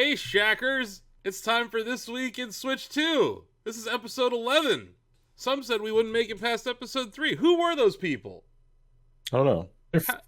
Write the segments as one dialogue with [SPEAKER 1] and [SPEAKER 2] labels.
[SPEAKER 1] Hey, Shackers! It's time for This Week in Switch 2. This is episode 11. Some said we wouldn't make it past episode 3. Who were those people?
[SPEAKER 2] I don't know.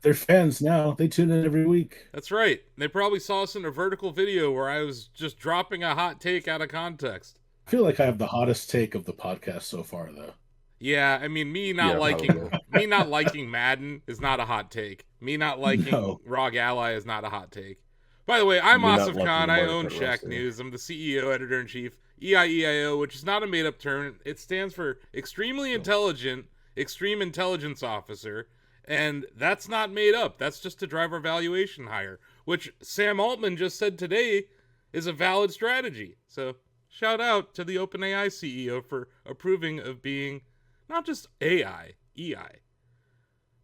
[SPEAKER 3] They're fans now. They tune in every week.
[SPEAKER 1] That's right. They probably saw us in a vertical video where I was just dropping a hot take out of context.
[SPEAKER 3] I feel like I have the hottest take of the podcast so far, though.
[SPEAKER 1] Yeah, I mean, me not liking Madden is not a hot take. Me not liking ROG Ally is not a hot take. By the way, I'm Asif Khan. I own Shacknews. I'm the CEO, editor-in-chief, EIEIO, which is not a made-up term. It stands for Extremely Intelligent, Extreme Intelligence Officer, and that's not made up. That's just to drive our valuation higher, which Sam Altman just said today is a valid strategy. So shout out to the OpenAI CEO for approving of being not just AI, EI.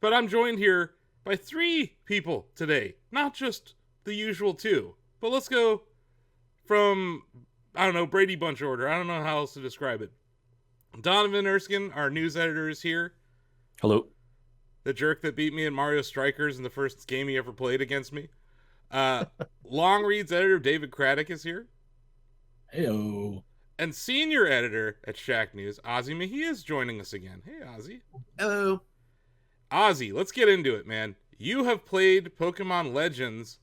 [SPEAKER 1] But I'm joined here by 3 people today, not just the usual 2. But let's go from, I don't know, Brady Bunch order. I don't know how else to describe it. Donovan Erskine, our news editor, is here.
[SPEAKER 2] Hello.
[SPEAKER 1] The jerk that beat me in Mario Strikers in the first game he ever played against me. Long Reads editor David Craddock is here.
[SPEAKER 3] Heyo.
[SPEAKER 1] And senior editor at Shacknews, Ozzy Mejia, is joining us again. Hey, Ozzy.
[SPEAKER 4] Hello.
[SPEAKER 1] Ozzy, let's get into it, man. You have played Pokemon Legends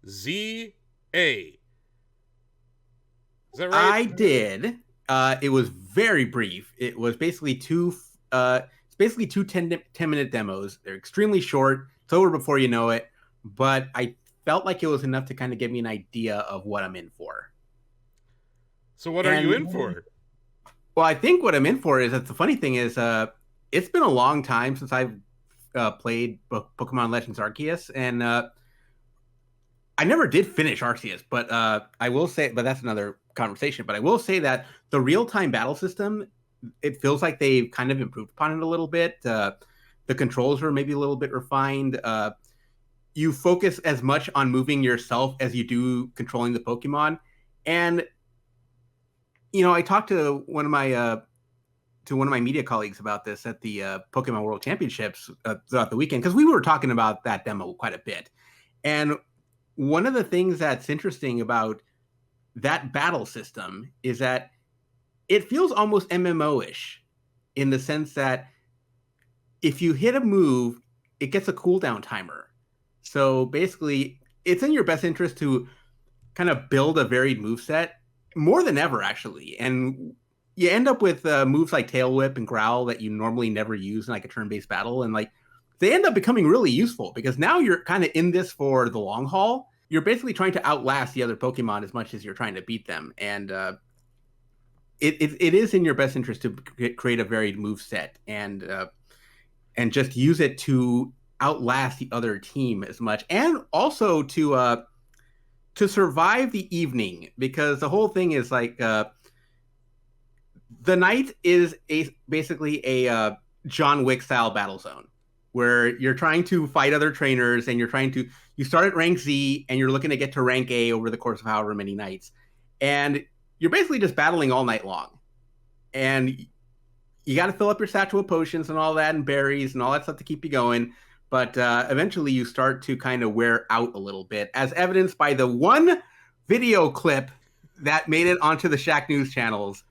[SPEAKER 1] ZA. Is that right?
[SPEAKER 4] I did. It was very brief. It was basically two 10-minute demos. They're extremely short. It's over before you know it. But I felt like it was enough to kind of give me an idea of what I'm in for.
[SPEAKER 1] So what are you in for?
[SPEAKER 4] Well, I think what I'm in for is that the funny thing is it's been a long time since I've played Pokemon Legends Arceus, and I never did finish Arceus, but I will say, but that's another conversation, but I will say that the real-time battle system, it feels like they've kind of improved upon it a little bit. The controls are maybe a little bit refined. You focus as much on moving yourself as you do controlling the Pokemon. And you know, I talked to one of my media colleagues about this at the Pokémon World Championships throughout the weekend, because we were talking about that demo quite a bit. And one of the things that's interesting about that battle system is that it feels almost MMO-ish in the sense that if you hit a move, it gets a cooldown timer. So basically, it's in your best interest to kind of build a varied moveset more than ever, actually. And you end up with moves like Tail Whip and Growl that you normally never use in like a turn-based battle. And like they end up becoming really useful because now you're kind of in this for the long haul. You're basically trying to outlast the other Pokemon as much as you're trying to beat them. And it is in your best interest to create a varied move set and just use it to outlast the other team as much, and also to survive the evening, because the whole thing is like the night is basically a John Wick style battle zone where you're trying to fight other trainers and you start at rank Z and you're looking to get to rank A over the course of however many nights, and you're basically just battling all night long, and you got to fill up your satchel with potions and all that and berries and all that stuff to keep you going. But eventually you start to kind of wear out a little bit, as evidenced by the one video clip that made it onto the Shacknews channels.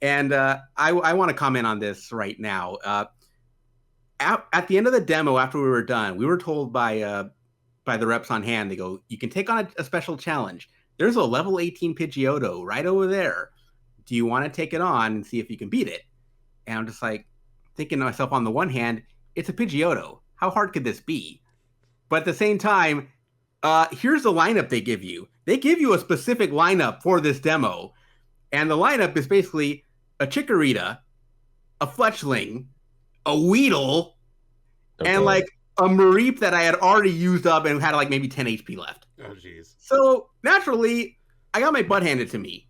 [SPEAKER 4] And I want to comment on this right now. At the end of the demo, after we were done, we were told by the reps on hand, they go, you can take on a special challenge. There's a level 18 Pidgeotto right over there. Do you want to take it on and see if you can beat it? And I'm just like thinking to myself, on the one hand, it's a Pidgeotto. How hard could this be? But at the same time, here's the lineup they give you. They give you a specific lineup for this demo. And the lineup is basically a Chikorita, a Fletchling, a Weedle, and like a Mareep that I had already used up and had like maybe 10 HP left.
[SPEAKER 1] Oh, jeez.
[SPEAKER 4] So naturally, I got my butt handed to me.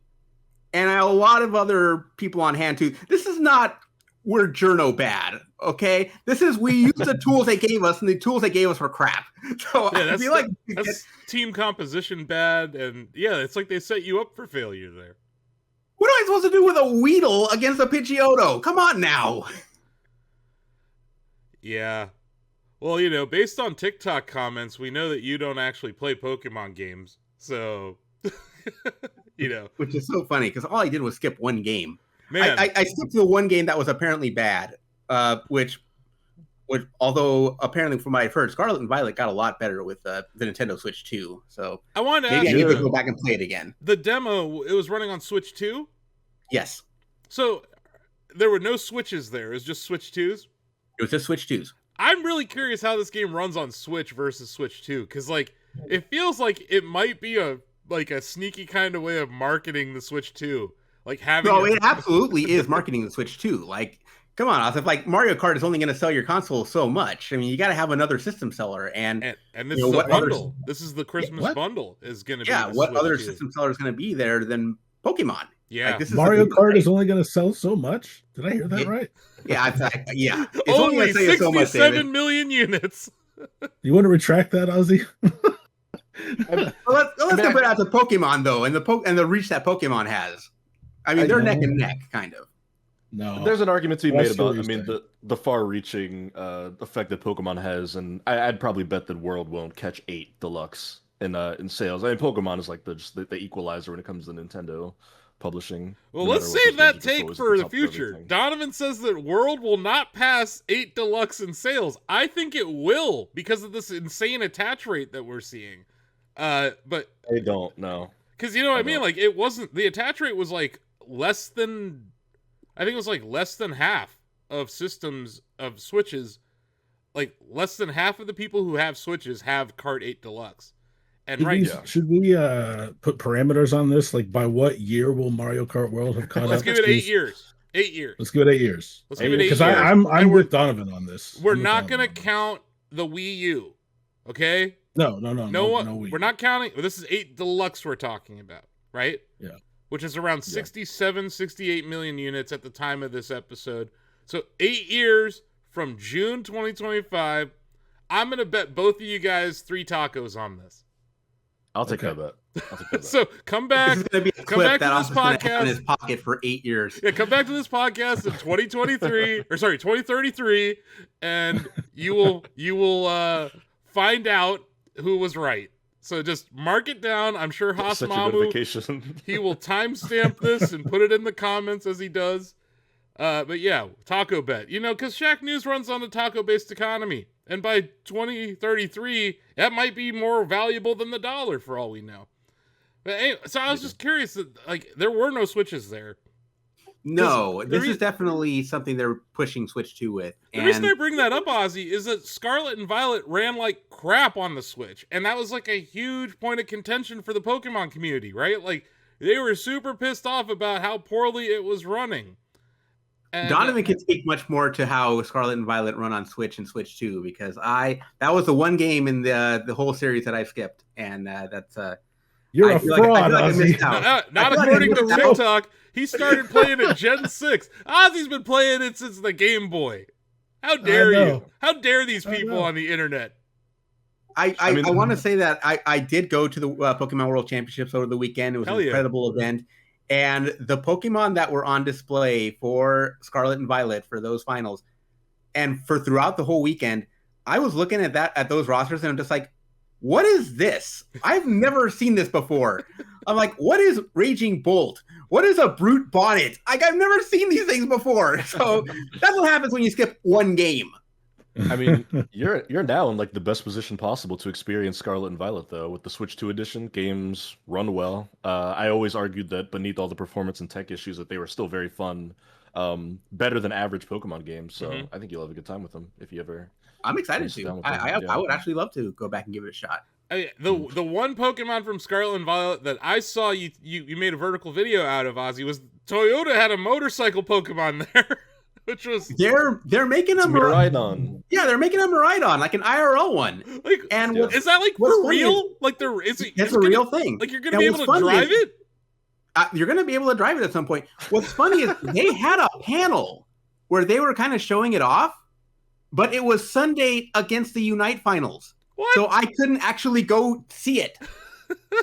[SPEAKER 4] And I have a lot of other people on hand too. This is not we're journo bad, okay? This is we use the tools they gave us, and the tools they gave us were crap. So
[SPEAKER 1] yeah,
[SPEAKER 4] I feel like
[SPEAKER 1] that's team composition bad, and yeah, it's like they set you up for failure there.
[SPEAKER 4] What am I supposed to do with a Weedle against a Pidgeotto? Come on now.
[SPEAKER 1] Yeah. Well, you know, based on TikTok comments, we know that you don't actually play Pokemon games. So
[SPEAKER 4] Which is so funny because all I did was skip one game.
[SPEAKER 1] Man,
[SPEAKER 4] I skipped the one game that was apparently bad, which although apparently from what I've heard, Scarlet and Violet got a lot better with the Nintendo Switch 2. So
[SPEAKER 1] I wanted to
[SPEAKER 4] maybe
[SPEAKER 1] ask
[SPEAKER 4] I need to go back and play it again.
[SPEAKER 1] The demo, it was running on Switch 2?
[SPEAKER 4] Yes.
[SPEAKER 1] So there were no Switches there. It was just Switch 2s?
[SPEAKER 4] It was just Switch 2s.
[SPEAKER 1] I'm really curious how this game runs on Switch versus Switch 2, because like it feels like it might be a sneaky kind of way of marketing the Switch 2. Like having
[SPEAKER 4] it absolutely is marketing the Switch 2. Like, come on, Asif, like Mario Kart is only going to sell your console so much. I mean, you got to have another system seller, and
[SPEAKER 1] this is a bundle. This is the Christmas bundle is going to be.
[SPEAKER 4] Yeah, what
[SPEAKER 1] Switch
[SPEAKER 4] other
[SPEAKER 1] 2.
[SPEAKER 4] System seller is going to be there than Pokemon?
[SPEAKER 1] Yeah,
[SPEAKER 4] like, this is
[SPEAKER 3] Mario Kart is only going to sell so much. Did I hear that right?
[SPEAKER 4] Yeah, yeah.
[SPEAKER 1] It's only 67 million units.
[SPEAKER 3] You want to retract that, Ozzy?
[SPEAKER 4] Let's compare it out to Pokemon though, and the reach that Pokemon has. I mean, they're neck and neck, kind of.
[SPEAKER 2] No, there's an argument to be made about. I mean, the far-reaching effect that Pokemon has, and I'd probably bet that World won't catch 8 Deluxe in sales. I mean, Pokemon is like the equalizer when it comes to Nintendo publishing.
[SPEAKER 1] Well, let's save that take for the future. Donovan says that World will not pass 8 Deluxe in sales. I think it will because of this insane attach rate that we're seeing. But
[SPEAKER 2] I don't know.
[SPEAKER 1] Because you know what I mean? Like, it wasn't, the attach rate was like less than, I think it was like less than half of systems of Switches. Like less than half of the people who have Switches have Kart 8 Deluxe. And
[SPEAKER 3] should we put parameters on this? Like, by what year will Mario Kart World have caught up?
[SPEAKER 1] Let's give it 8 years. 8 years.
[SPEAKER 3] Let's give it 8 years.
[SPEAKER 1] Let's give it 8 years.
[SPEAKER 3] Because I'm with Donovan on this.
[SPEAKER 1] We're not going to count the Wii U. Okay?
[SPEAKER 3] No.
[SPEAKER 1] We're not counting. This is 8 Deluxe we're talking about, right?
[SPEAKER 3] Yeah.
[SPEAKER 1] Which is around 67, 68 million units at the time of this episode. So 8 years from June 2025. I'm going to bet both of you guys 3 tacos on this.
[SPEAKER 2] I'll take that bet.
[SPEAKER 1] So come back.
[SPEAKER 4] This is going to be a clip that Austin's going to have in his pocket for 8 years.
[SPEAKER 1] Yeah, come back to this podcast in 2033, and you will find out who was right. So just mark it down. I'm sure Hasmamu, he will timestamp this and put it in the comments as he does. But yeah, taco bet. You know, because Shacknews runs on a taco-based economy. And by 2033, that might be more valuable than the dollar for all we know. But anyway, so I was just curious that, like, there were no Switches there.
[SPEAKER 4] No, this is definitely something they're pushing Switch 2 with.
[SPEAKER 1] The reason I bring that up, Ozzy, is that Scarlet and Violet ran like crap on the Switch. And that was like a huge point of contention for the Pokemon community, right? Like, they were super pissed off about how poorly it was running. And
[SPEAKER 4] Donovan can speak much more to how Scarlet and Violet run on Switch and Switch 2 because that was the one game in the whole series that I skipped, and that's
[SPEAKER 3] you're a fraud, Ozzy.
[SPEAKER 1] Not according to TikTok. He started playing it Gen 6. Ozzy's been playing it since the Game Boy. How dare you? How dare these people on the internet?
[SPEAKER 4] I want to say that I did go to the Pokemon World Championships over the weekend. It was an incredible event. And the Pokemon that were on display for Scarlet and Violet for those finals, and for throughout the whole weekend, I was looking at those rosters, and I'm just like, what is this? I've never seen this before. I'm like, what is Raging Bolt? What is a Brute Bonnet? Like, I've never seen these things before. So that's what happens when you skip one game.
[SPEAKER 2] I mean, you're now in like the best position possible to experience Scarlet and Violet, though. With the Switch 2 edition, games run well. I always argued that beneath all the performance and tech issues, that they were still very fun, better than average Pokemon games. So I think you'll have a good time with them if you ever.
[SPEAKER 4] I'm excited to. I would actually love to go back and give it a shot.
[SPEAKER 1] The one Pokemon from Scarlet and Violet that I saw you made a vertical video out of, Ozzy, was Toyota had a motorcycle Pokemon there. Which was
[SPEAKER 4] they're making a
[SPEAKER 2] Miraidon.
[SPEAKER 4] Yeah, they're making a Miraidon, like an IRL one.
[SPEAKER 1] Like, and is that like for real? Like
[SPEAKER 4] it's a real thing.
[SPEAKER 1] Like you're gonna be able to drive it?
[SPEAKER 4] You're gonna be able to drive it at some point. What's funny is they had a panel where they were kind of showing it off, but it was Sunday against the Unite finals.
[SPEAKER 1] What?
[SPEAKER 4] So I couldn't actually go see it.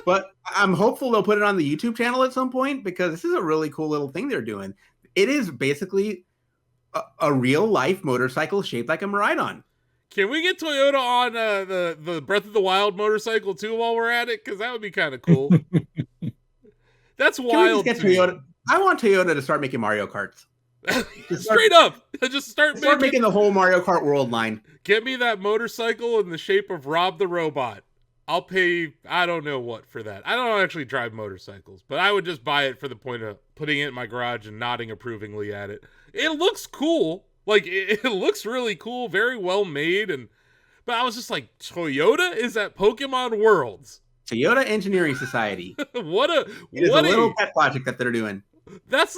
[SPEAKER 4] But I'm hopeful they'll put it on the YouTube channel at some point because this is a really cool little thing they're doing. It is basically a real life motorcycle shaped like a Miraidon.
[SPEAKER 1] Can we get Toyota on the Breath of the Wild motorcycle too while we're at it? Because that would be kind of cool. That's wild.
[SPEAKER 4] I want Toyota to start making Mario Karts.
[SPEAKER 1] Straight up, just start
[SPEAKER 4] making the whole Mario Kart World line.
[SPEAKER 1] Get me that motorcycle in the shape of Rob the Robot. I'll pay, I don't know what for that. I don't actually drive motorcycles, but I would just buy it for the point of putting it in my garage and nodding approvingly at it. It looks cool. Like, it looks really cool, very well made. But I was just like, Toyota is at Pokemon Worlds.
[SPEAKER 4] Toyota Engineering Society.
[SPEAKER 1] What a
[SPEAKER 4] little pet project that they're doing.
[SPEAKER 1] That's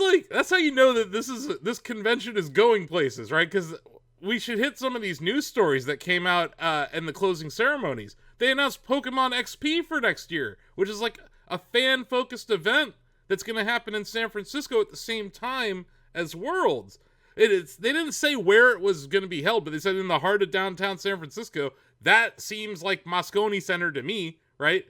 [SPEAKER 1] how you know that this convention is going places, right? Because we should hit some of these news stories that came out in the closing ceremonies. They announced Pokemon XP for next year, which is like a fan-focused event that's going to happen in San Francisco at the same time as Worlds. They didn't say where it was going to be held, but they said in the heart of downtown San Francisco. That seems like Moscone Center to me, right?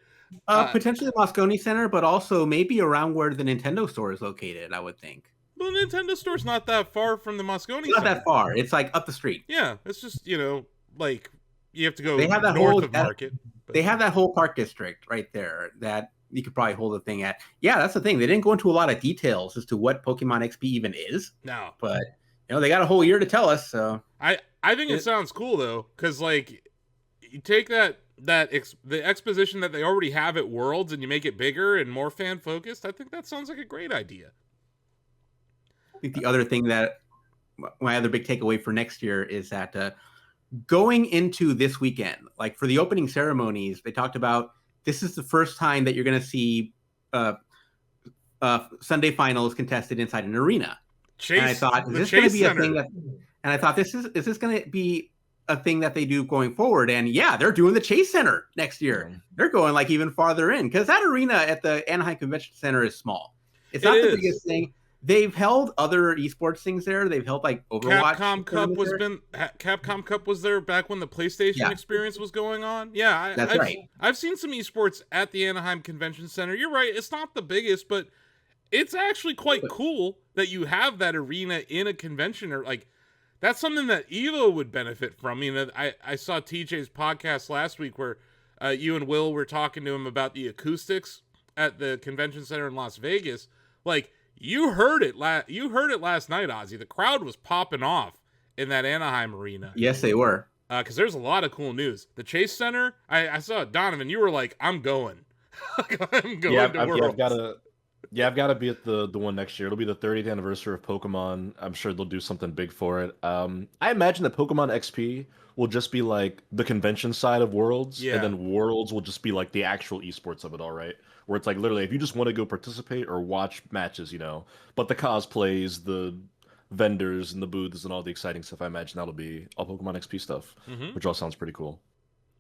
[SPEAKER 4] Potentially the Moscone Center, but also maybe around where the Nintendo store is located, I would think.
[SPEAKER 1] Well, the Nintendo store's not that far from the Moscone Center.
[SPEAKER 4] Not that far. It's like up the street.
[SPEAKER 1] Yeah, it's just, like you have to go
[SPEAKER 4] north
[SPEAKER 1] of Market.
[SPEAKER 4] But they have that whole park district right there that you could probably hold a thing at. Yeah, that's the thing. They didn't go into a lot of details as to what Pokemon XP even is.
[SPEAKER 1] No.
[SPEAKER 4] But, they got a whole year to tell us, so.
[SPEAKER 1] I think it sounds cool, though, because, like, you take the exposition that they already have at Worlds and you make it bigger and more fan-focused. I think that sounds like a great idea.
[SPEAKER 4] I think the other thing that my other big takeaway for next year is that going into this weekend, like for the opening ceremonies, they talked about this is the first time that you're going to see Sunday finals contested inside an arena. And I thought, is this going to be a thing that? And I thought, is this going to be a thing that they do going forward? And yeah, they're doing the Chase Center next year. They're going like even farther in because that arena at the Anaheim Convention Center is small. It's not the biggest thing. They've held other esports things there. They've held like Overwatch.
[SPEAKER 1] Capcom Cup was there back when the PlayStation experience was going on. Yeah,
[SPEAKER 4] that's right.
[SPEAKER 1] I've seen some esports at the Anaheim Convention Center. You're right. It's not the biggest, but it's actually quite cool that you have that arena in a convention. Or like that's something that Evo would benefit from. I saw TJ's podcast last week where you and Will were talking to him about the acoustics at the convention center in Las Vegas. Like. You heard it last night, Ozzy. The crowd was popping off in that Anaheim arena.
[SPEAKER 4] Yes, they were.
[SPEAKER 1] Because there's a lot of cool news. The Chase Center, I saw Donovan. You were like, "I'm going, I'm going to Worlds."
[SPEAKER 2] I've got to be at the one next year. It'll be the 30th anniversary of Pokemon. I'm sure they'll do something big for it. I imagine that Pokemon XP will just be like the convention side of Worlds, and then Worlds will just be like the actual esports of it. All right. Where it's like literally if you just want to go participate or watch matches, but the cosplays, the vendors and the booths and all the exciting stuff, I imagine that'll be all Pokemon XP stuff, which all sounds pretty cool.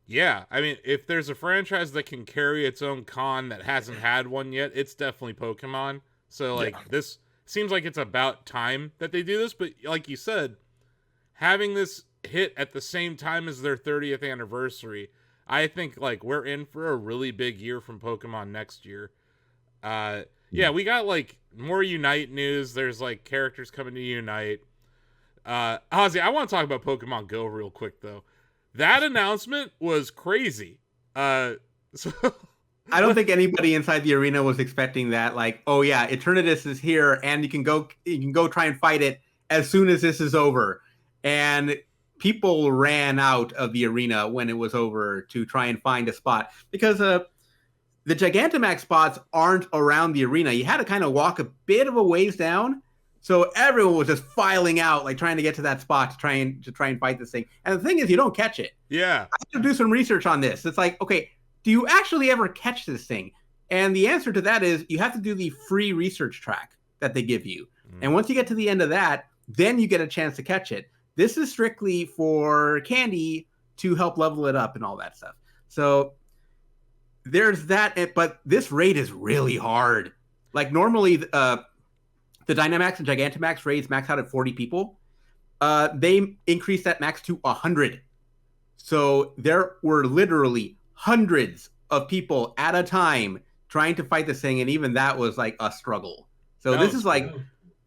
[SPEAKER 1] Yeah, I mean, if there's a franchise that can carry its own con that hasn't had one yet, it's definitely Pokemon. So this seems like it's about time that they do this, but like you said, having this hit at the same time as their 30th anniversary, I think like we're in for a really big year from Pokemon next year. We got like more Unite news. There's like characters coming to Unite. Ozzy, I want to talk about Pokemon Go real quick though. That announcement was crazy. I
[SPEAKER 4] don't think anybody inside the arena was expecting that. Like, oh yeah, Eternatus is here, and you can go try and fight it as soon as this is over. And people ran out of the arena when it was over to try and find a spot because the Gigantamax spots aren't around the arena. You had to kind of walk a bit of a ways down. So everyone was just filing out, like trying to get to that spot to try and fight this thing. And the thing is, you don't catch it.
[SPEAKER 1] Yeah.
[SPEAKER 4] I had to do some research on this. It's like, okay, do you actually ever catch this thing? And the answer to that is you have to do the free research track that they give you. And once you get to the end of that, then you get a chance to catch it. This is strictly for candy to help level it up and all that stuff. So there's that, but this raid is really hard. Like normally the Dynamax and Gigantamax raids max out at 40 people. They increased that max to 100. So there were literally hundreds of people at a time trying to fight this thing, and even that was like a struggle. So this is like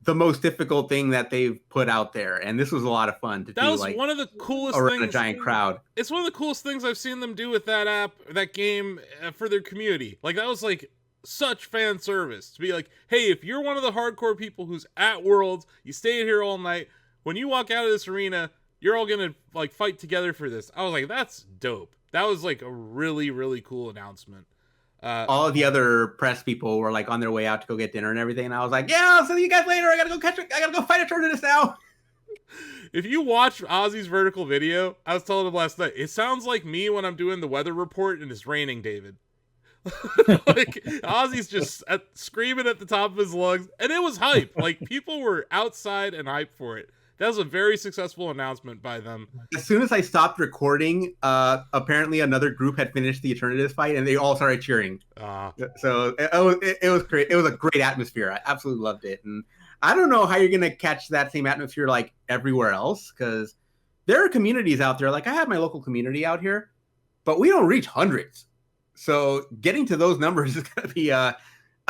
[SPEAKER 4] the most difficult thing that they've put out there, and this was a lot of fun to do.
[SPEAKER 1] That was
[SPEAKER 4] like
[SPEAKER 1] one of the coolest
[SPEAKER 4] around
[SPEAKER 1] things.
[SPEAKER 4] A giant crowd.
[SPEAKER 1] It's one of the coolest things I've seen them do with that app, that game for their community. Like that was like such fan service to be like, hey, if you're one of the hardcore people who's at Worlds, you stayed here all night, when you walk out of this arena, you're all gonna like fight together for this. I was like, that's dope. That was like a really, really cool announcement.
[SPEAKER 4] All of the other press people were like on their way out to go get dinner and everything, and I was like, yeah, I'll see you guys later. I gotta go fight a tournament now.
[SPEAKER 1] If you watch Ozzy's vertical video, I was telling him last night, it sounds like me when I'm doing the weather report and it's raining, David. Like Ozzy's just screaming at the top of his lungs, and it was hype. Like people were outside and hyped for it. That was a very successful announcement by them.
[SPEAKER 4] As soon as I stopped recording, apparently another group had finished the Eternatus fight, and they all started cheering. So it was great. It was a great atmosphere. I absolutely loved it, and I don't know how you're gonna catch that same atmosphere like everywhere else, because there are communities out there. Like I have my local community out here, but we don't reach hundreds. So getting to those numbers is gonna be a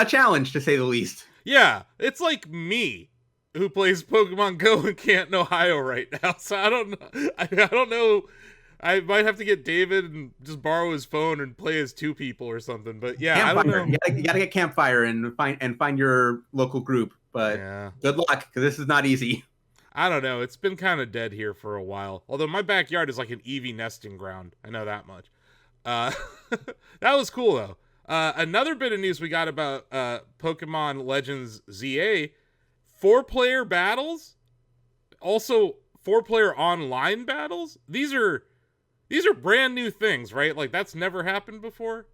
[SPEAKER 4] challenge, to say the least.
[SPEAKER 1] Yeah, it's like me, who plays Pokemon Go in Canton, Ohio right now. So I don't know. I don't know. I might have to get David and just borrow his phone and play as 2 people or something. But yeah,
[SPEAKER 4] Campfire.
[SPEAKER 1] I don't know.
[SPEAKER 4] You gotta get Campfire and find your local group. But yeah, good luck, because this is not easy.
[SPEAKER 1] I don't know. It's been kind of dead here for a while. Although my backyard is like an Eevee nesting ground. I know that much. That was cool though. Another bit of news we got about Pokemon Legends ZA. 4-player battles, also 4-player online battles. These are brand new things, right? Like that's never happened before.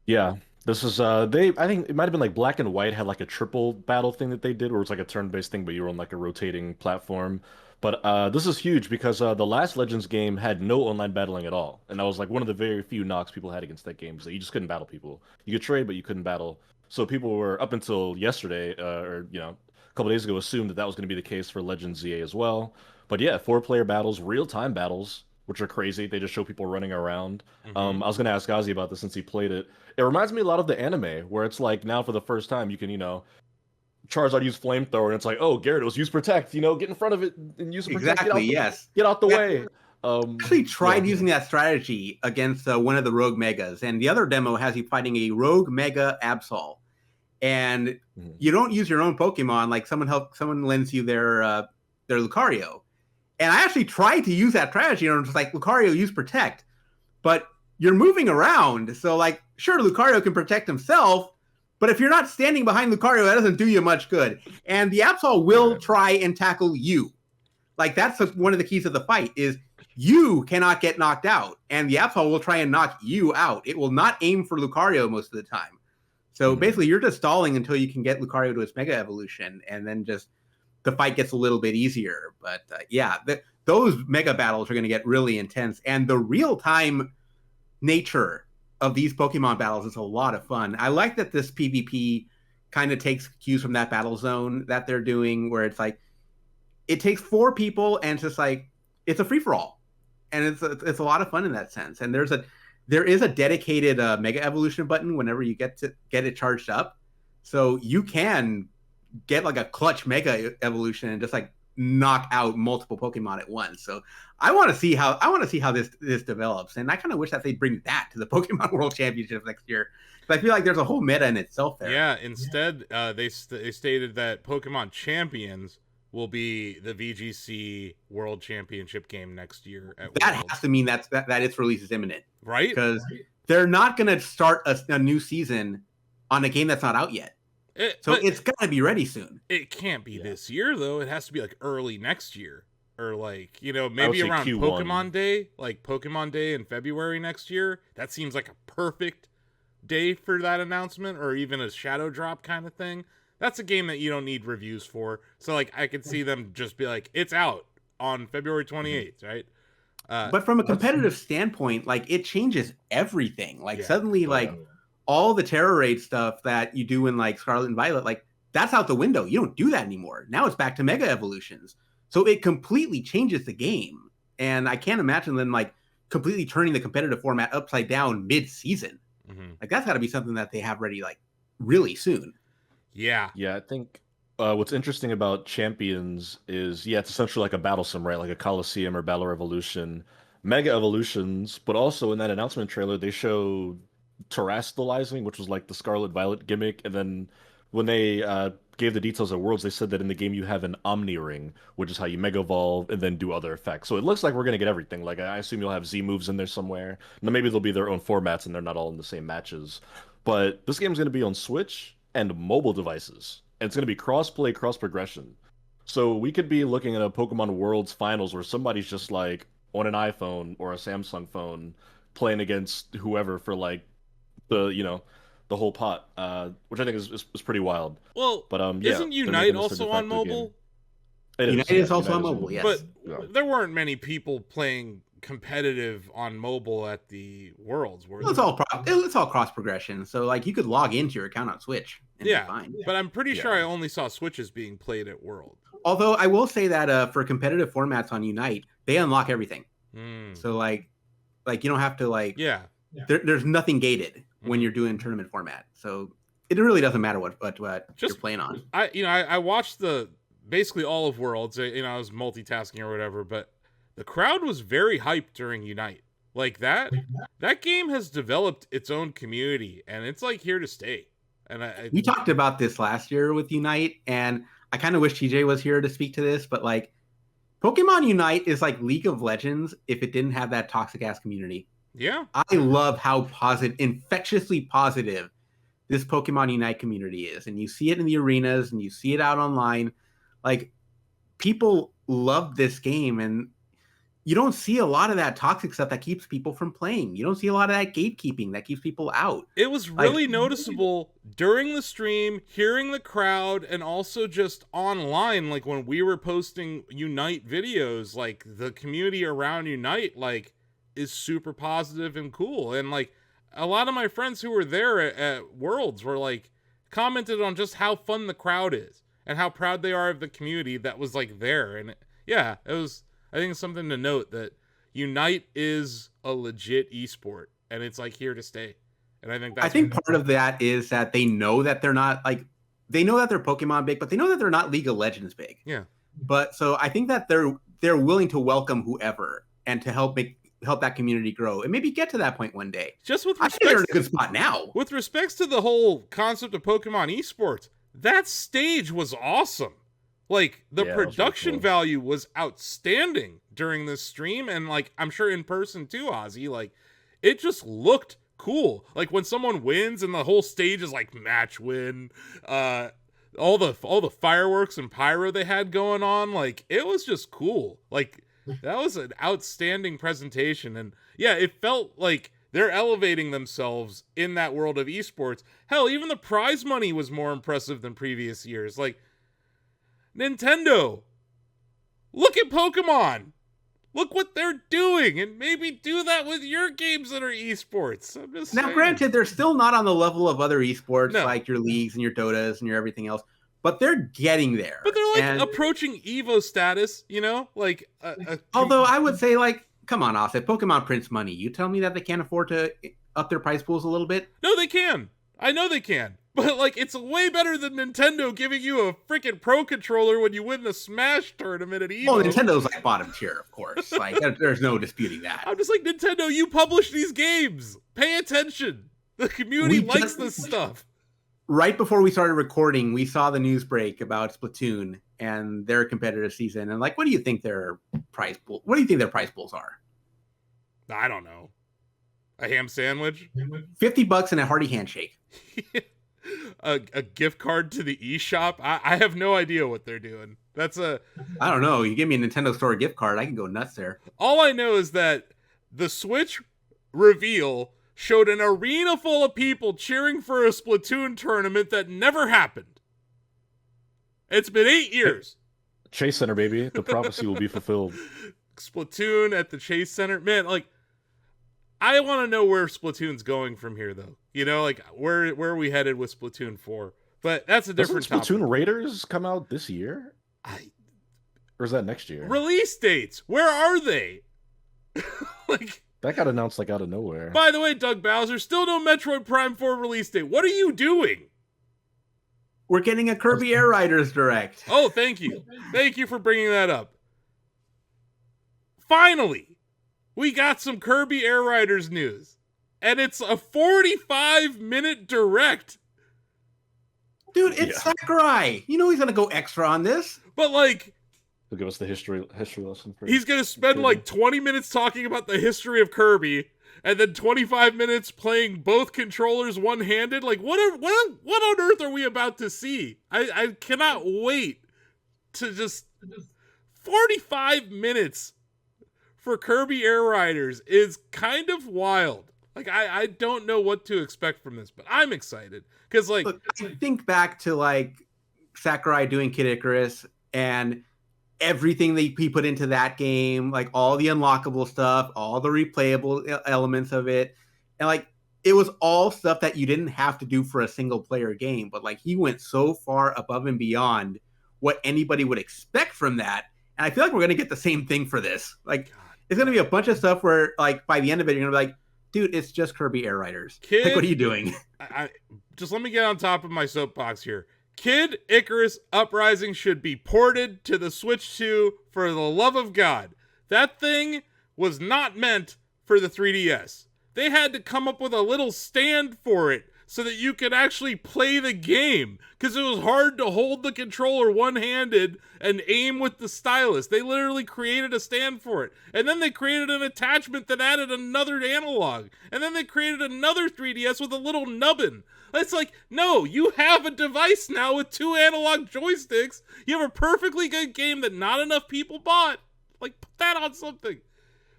[SPEAKER 2] Yeah, this is I think it might have been like Black and White had like a triple battle thing that they did, where it's like a turn-based thing, but you were on like a rotating platform. But this is huge because the last Legends game had no online battling at all, and that was like one of the very few knocks people had against that game, is that you just couldn't battle people. You could trade, but you couldn't battle. So people were, up until yesterday, or a couple days ago, assumed that was going to be the case for Legends ZA as well. But yeah, 4-player battles, real-time battles, which are crazy. They just show people running around. I was going to ask Ozzy about this since he played it. It reminds me a lot of the anime, where it's like now for the first time you can, Charizard use Flamethrower, and it's like, oh, Gyarados use Protect, get in front of it and use Protect.
[SPEAKER 4] Exactly, yes.
[SPEAKER 2] Get out the way.
[SPEAKER 4] I actually tried using that strategy against one of the Rogue Megas, and the other demo has you fighting a Rogue Mega Absol. And you don't use your own Pokemon, like someone lends you their Lucario. And I actually tried to use that strategy, and I'm just like, Lucario, use Protect. But you're moving around, so like, sure, Lucario can protect himself, but if you're not standing behind Lucario, that doesn't do you much good. And the Absol will try and tackle you. Like, that's one of the keys of the fight, is you cannot get knocked out, and the Absol will try and knock you out. It will not aim for Lucario most of the time. So basically, you're just stalling until you can get Lucario to its Mega Evolution, and then just the fight gets a little bit easier. But those Mega battles are going to get really intense, and the real-time nature of these Pokemon battles is a lot of fun. I like that this PvP kind of takes cues from that battle zone that they're doing, where it's like, it takes 4 people, and it's just like, it's a free-for-all. And it's a lot of fun in that sense. And there is a dedicated Mega Evolution button whenever you get it charged up. So you can get like a clutch Mega Evolution and just like knock out multiple Pokemon at once. So I want to see how this develops. And I kind of wish that they'd bring that to the Pokemon World Championships next year. But I feel like there's a whole meta in itself there.
[SPEAKER 1] Yeah, instead they stated that Pokemon Champions will be the VGC World Championship game next year.
[SPEAKER 4] That has to mean that its release is imminent.
[SPEAKER 1] Right?
[SPEAKER 4] Because they're not going to start a new season on a game that's not out yet. It's got to be ready soon.
[SPEAKER 1] It can't be this year, though. It has to be like early next year. Or like, maybe around Q1. Pokemon Day. Like Pokemon Day in February next year. That seems like a perfect day for that announcement. Or even a shadow drop kind of thing. That's a game that you don't need reviews for. So, like, I could see them just be like, it's out on February 28th, right?
[SPEAKER 4] But from a competitive standpoint, like, it changes everything. Like, suddenly, like, all the Terror Raid stuff that you do in, like, Scarlet and Violet, like, that's out the window. You don't do that anymore. Now it's back to Mega Evolutions. So it completely changes the game. And I can't imagine them, like, completely turning the competitive format upside down mid-season. Like, that's got to be something that they have ready, like, really soon.
[SPEAKER 1] Yeah.
[SPEAKER 2] Yeah, I think what's interesting about Champions is, it's essentially like a battle sim, right? Like a Coliseum or Battle Revolution. Mega Evolutions, but also in that announcement trailer, they showed terrestrializing, which was like the Scarlet Violet gimmick, and then when they gave the details of Worlds, they said that in the game you have an Omni Ring, which is how you Mega Evolve and then do other effects. So it looks like we're gonna get everything. Like I assume you'll have Z moves in there somewhere. Now maybe they'll be their own formats and they're not all in the same matches. But this game's gonna be on Switch and mobile devices. And it's gonna be cross-play, cross-progression. So we could be looking at a Pokemon Worlds finals where somebody's just like on an iPhone or a Samsung phone playing against whoever for like the whole pot, which I think is pretty wild.
[SPEAKER 1] Well,
[SPEAKER 2] but
[SPEAKER 1] isn't Unite also on mobile?
[SPEAKER 4] Unite is also on mobile, yes.
[SPEAKER 1] But there weren't many people playing competitive on mobile at the Worlds.
[SPEAKER 4] It's all cross progression, so like you could log into your account on Switch. And be fine.
[SPEAKER 1] But I'm pretty sure I only saw Switches being played at World.
[SPEAKER 4] Although I will say that for competitive formats on Unite, they unlock everything. So like you don't have to there's nothing gated when you're doing tournament format. So it really doesn't matter what you're playing on.
[SPEAKER 1] I watched basically all of Worlds. I was multitasking or whatever, but the crowd was very hyped during Unite. Like that game has developed its own community, and it's like here to stay. And
[SPEAKER 4] we talked about this last year with Unite, and I kind of wish TJ was here to speak to this, but like Pokemon Unite is like League of Legends if it didn't have that toxic ass community.
[SPEAKER 1] Yeah.
[SPEAKER 4] I love how infectiously positive this Pokemon Unite community is. And you see it in the arenas and you see it out online. Like, people love this game, and you don't see a lot of that toxic stuff that keeps people from playing. You don't see a lot of that gatekeeping that keeps people out.
[SPEAKER 1] It was really noticeable during the stream, hearing the crowd, and also just online, like when we were posting Unite videos, like the community around Unite, like, is super positive and cool. And like a lot of my friends who were there at Worlds were like commented on just how fun the crowd is and how proud they are of the community that was like there. And it was, I think it's something to note that Unite is a legit esport and it's like here to stay. And I think
[SPEAKER 4] part of that is that they know that they're not like, they know that they're Pokemon big, but they know that they're not League of Legends big.
[SPEAKER 1] Yeah.
[SPEAKER 4] But so I think that they're willing to welcome whoever and to help that community grow and maybe get to that point one day.
[SPEAKER 1] Just with
[SPEAKER 4] respect, I think they're in a good spot now.
[SPEAKER 1] With respects to the whole concept of Pokemon esports, that stage was awesome. Like the production really cool. value was outstanding during this stream, and like I'm sure in person too, Ozzy. Like it just looked cool. Like when someone wins and the whole stage is like match win, all the fireworks and pyro they had going on, like it was just cool. Like that was an outstanding presentation. And yeah, it felt like they're elevating themselves in that world of esports. Hell, even the prize money was more impressive than previous years. Like, Nintendo, look at Pokemon. Look what they're doing, and maybe do that with your games that are esports. I'm just
[SPEAKER 4] now,
[SPEAKER 1] saying.
[SPEAKER 4] Granted, they're still not on the level of other esports like your leagues and your Dotas and your everything else. But they're getting there.
[SPEAKER 1] But they're like approaching Evo status, you know? Like,
[SPEAKER 4] although I would say, like, come on, Offset, Pokemon prints money. You tell me that they can't afford to up their prize pools a little bit?
[SPEAKER 1] No, they can. I know they can. But, like, it's way better than Nintendo giving you a freaking Pro Controller when you win the Smash tournament at Evo.
[SPEAKER 4] Well, Nintendo's, like, bottom tier, of course. Like, there's no disputing that.
[SPEAKER 1] I'm just like, Nintendo, you publish these games. Pay attention. The community likes this stuff.
[SPEAKER 4] Right before we started recording, we saw the news break about Splatoon and their competitive season. And like, what do you think their prize pool? What do you think their prize pools are?
[SPEAKER 1] I don't know. A ham sandwich,
[SPEAKER 4] $50 and a hearty handshake.
[SPEAKER 1] a gift card to the eShop. I have no idea what they're doing. I
[SPEAKER 4] don't know. You give me a Nintendo Store gift card, I can go nuts there.
[SPEAKER 1] All I know is that the Switch reveal showed an arena full of people cheering for a Splatoon tournament that never happened. It's been 8 years.
[SPEAKER 2] Chase Center, baby. The prophecy will be fulfilled.
[SPEAKER 1] Splatoon at the Chase Center. Man, like, I want to know where Splatoon's going from here, though. You know, like, where are we headed with Splatoon 4? But that's a different topic.
[SPEAKER 2] Splatoon Raiders come out this year? Or is that next year?
[SPEAKER 1] Release dates. Where are they? Like...
[SPEAKER 2] That got announced like out of nowhere.
[SPEAKER 1] By the way, Doug Bowser, still no Metroid Prime 4 release date. What are you doing?
[SPEAKER 4] We're getting a Kirby Air Riders Direct.
[SPEAKER 1] Oh, thank you. Thank you for bringing that up. Finally, we got some Kirby Air Riders news. And it's a 45-minute direct.
[SPEAKER 4] Dude, it's Sakurai. You know he's gonna go extra on this.
[SPEAKER 1] But like,
[SPEAKER 2] he'll give us the history lesson.
[SPEAKER 1] He's gonna spend like 20 minutes talking about the history of Kirby, and then 25 minutes playing both controllers one-handed. Like, what on earth are we about to see? I cannot wait to just 45 minutes for Kirby Air Riders is kind of wild. Like, I don't know what to expect from this, but I'm excited. Because, like...
[SPEAKER 4] Look, I think back to, like, Sakurai doing Kid Icarus and everything that he put into that game, like, all the unlockable stuff, all the replayable elements of it. And, like, it was all stuff that you didn't have to do for a single-player game. But, like, he went so far above and beyond what anybody would expect from that. And I feel like we're going to get the same thing for this. Like, it's going to be a bunch of stuff where, like, by the end of it, you're going to be like, dude, it's just Kirby Air Riders.
[SPEAKER 1] Kid,
[SPEAKER 4] like, what are you doing?
[SPEAKER 1] Just let me get on top of my soapbox here. Kid Icarus Uprising should be ported to the Switch 2 for the love of God. That thing was not meant for the 3DS. They had to come up with a little stand for it so that you could actually play the game, because it was hard to hold the controller one-handed and aim with the stylus. They literally created a stand for it. And then they created an attachment that added another analog. And then they created another 3DS with a little nubbin. It's like, no, you have a device now with 2 analog joysticks. You have a perfectly good game that not enough people bought. Like, put that on something.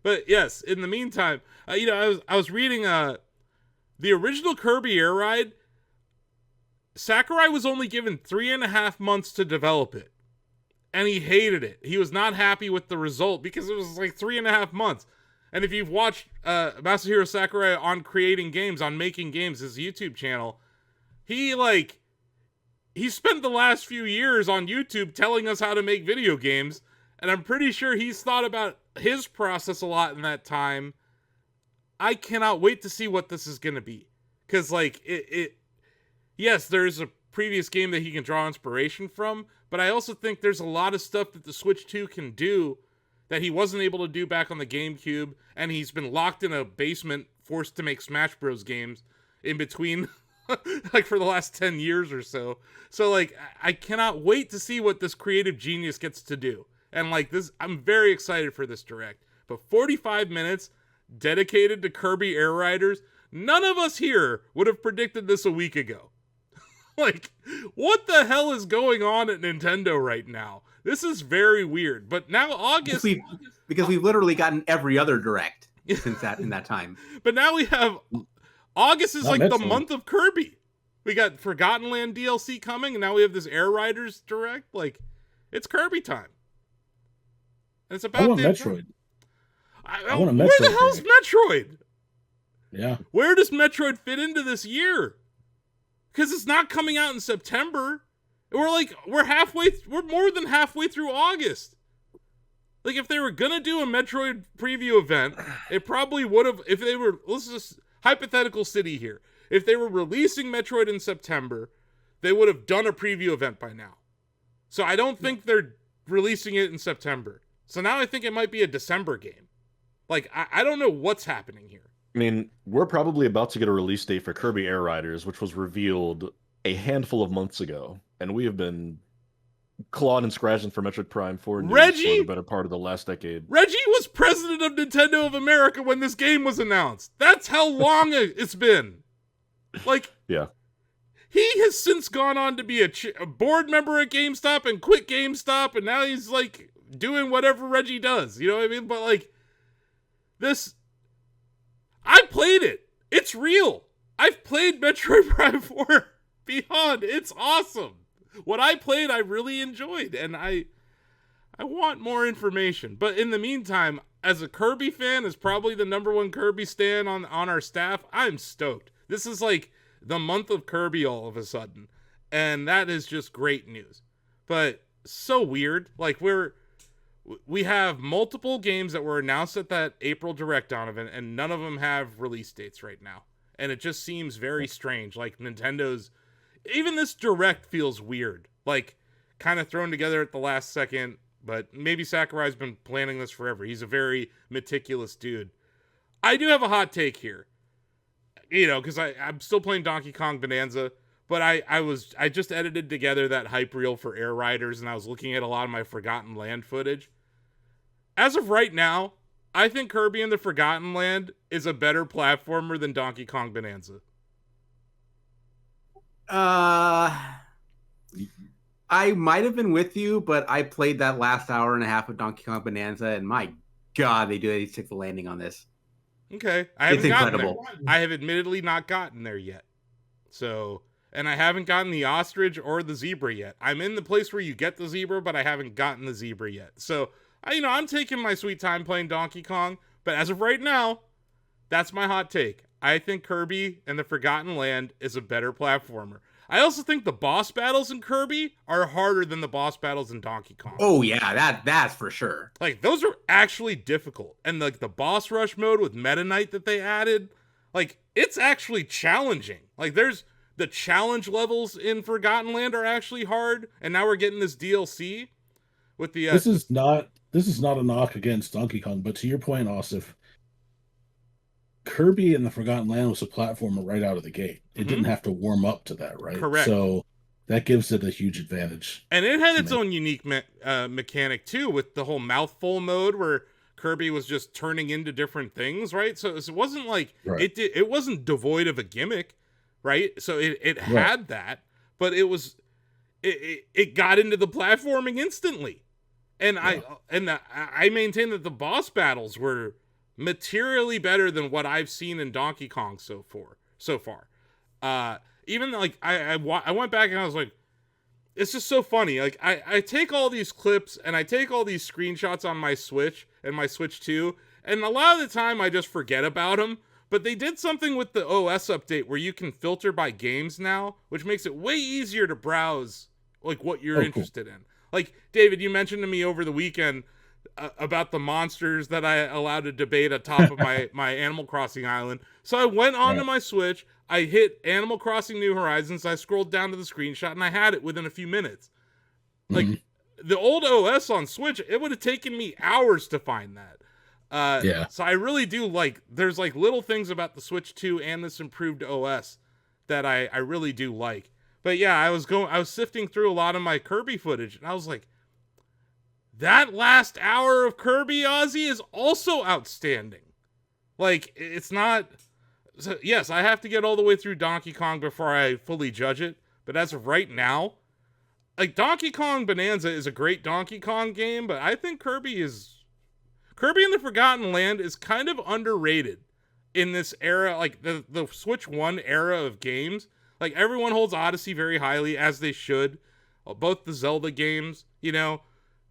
[SPEAKER 1] But yes, in the meantime, I was reading the original Kirby Air Ride. Sakurai was only given 3.5 months to develop it, and he hated it. He was not happy with the result because it was like 3.5 months. And if you've watched Masahiro Sakurai on creating games, on making games, his YouTube channel, he spent the last few years on YouTube telling us how to make video games, and I'm pretty sure he's thought about his process a lot in that time. I cannot wait to see what this is going to be. Because, like, yes, there's a previous game that he can draw inspiration from, but I also think there's a lot of stuff that the Switch 2 can do that he wasn't able to do back on the GameCube, and he's been locked in a basement, forced to make Smash Bros. Games in between, like, for the last 10 years or so. So, like, I cannot wait to see what this creative genius gets to do. And, like, this, I'm very excited for this Direct. But 45 minutes dedicated to Kirby Air Riders, none of us here would have predicted this a week ago. Like, what the hell is going on at Nintendo right now? This is very weird. But now August...
[SPEAKER 4] Because we've literally gotten every other Direct since that in that time.
[SPEAKER 1] But now we have... August is like the month of Kirby. We got Forgotten Land DLC coming, and now we have this Air Riders Direct. Like, it's Kirby time. And it's about...
[SPEAKER 3] I want Metroid.
[SPEAKER 1] I want a Metroid. Where the hell's Metroid?
[SPEAKER 3] Yeah.
[SPEAKER 1] Where does Metroid fit into this year? Because it's not coming out in September. We're more than halfway through August. Like, if they were gonna do a Metroid preview event, it probably would have, if they were, let's just, hypothetical city here. If they were releasing Metroid in September, they would have done a preview event by now. So I don't think they're releasing it in September. So now I think it might be a December game. Like, I don't know what's happening here.
[SPEAKER 2] I mean, we're probably about to get a release date for Kirby Air Riders, which was revealed a handful of months ago. And we have been clawing and scratching for Metroid Prime 4 news for the better part of the last decade.
[SPEAKER 1] Reggie was president of Nintendo of America when this game was announced. That's how long it's been. Like,
[SPEAKER 2] yeah.
[SPEAKER 1] He has since gone on to be a board member at GameStop and quit GameStop, and now he's, like, doing whatever Reggie does. You know what I mean? But, like, this... I played it. It's real. I've played Metroid Prime 4 Beyond. It's awesome. What I played, I really enjoyed, and I want more information. But in the meantime, as a Kirby fan, as probably the #1 Kirby stan on our staff, I'm stoked. This is like the month of Kirby all of a sudden, and that is just great news. But so weird. Like, we have multiple games that were announced at that April Direct, Donovan, and none of them have release dates right now. And it just seems very strange. Like, Nintendo's... Even this Direct feels weird. Like, kind of thrown together at the last second. But maybe Sakurai's been planning this forever. He's a very meticulous dude. I do have a hot take here. because I'm still playing Donkey Kong Bonanza, but I just edited together that hype reel for Air Riders, and I was looking at a lot of my Forgotten Land footage. As of right now, I think Kirby and the Forgotten Land is a better platformer than Donkey Kong Bonanza.
[SPEAKER 4] I might have been with you, but I played that last hour and a half of Donkey Kong Bonanza, and my God, they stick the landing on this.
[SPEAKER 1] Okay, it's incredible. I have admittedly not gotten there yet. So, and I haven't gotten the ostrich or the zebra yet. I'm in the place where you get the zebra, but I haven't gotten the zebra yet. So, I'm taking my sweet time playing Donkey Kong, but as of right now, that's my hot take. I think Kirby and the Forgotten Land is a better platformer. I also think the boss battles in Kirby are harder than the boss battles in Donkey Kong.
[SPEAKER 4] Oh yeah, that's for sure.
[SPEAKER 1] Like, those are actually difficult. And like the boss rush mode with Meta Knight that they added, like, it's actually challenging. Like, there's the challenge levels in Forgotten Land are actually hard, and now we're getting this DLC with the
[SPEAKER 3] This is not a knock against Donkey Kong, but to your point, Asif, Kirby and the Forgotten Land was a platformer right out of the gate. It didn't have to warm up to that, right?
[SPEAKER 1] Correct.
[SPEAKER 3] So that gives it a huge advantage.
[SPEAKER 1] And it had its own unique mechanic too, with the whole mouthful mode where Kirby was just turning into different things, right? So it wasn't like it wasn't devoid of a gimmick, right? So it had that, but it got into the platforming instantly. And I maintain that the boss battles were materially better than what I've seen in Donkey Kong so far. Even like I went back and I was like, it's just so funny. Like I take all these clips and I take all these screenshots on my Switch and my Switch 2, and a lot of the time I just forget about them. But they did something with the OS update where you can filter by games now, which makes it way easier to browse like what you're interested in. Like, David, you mentioned to me over the weekend about the monsters that I allowed to debate atop of my Animal Crossing island. So I went onto my Switch, I hit Animal Crossing New Horizons, I scrolled down to the screenshot, and I had it within a few minutes. Like, the old OS on Switch, it would have taken me hours to find that. So I really do like, there's like little things about the Switch 2 and this improved OS that I really do like. But yeah, I was sifting through a lot of my Kirby footage, and I was like, that last hour of Kirby, Ozzy, is also outstanding. Like, it's not... So, yes, I have to get all the way through Donkey Kong before I fully judge it, but as of right now, like, Donkey Kong Bonanza is a great Donkey Kong game, but I think Kirby and the Forgotten Land is kind of underrated in this era, like, the Switch 1 era of games. Like, everyone holds Odyssey very highly, as they should. Both the Zelda games,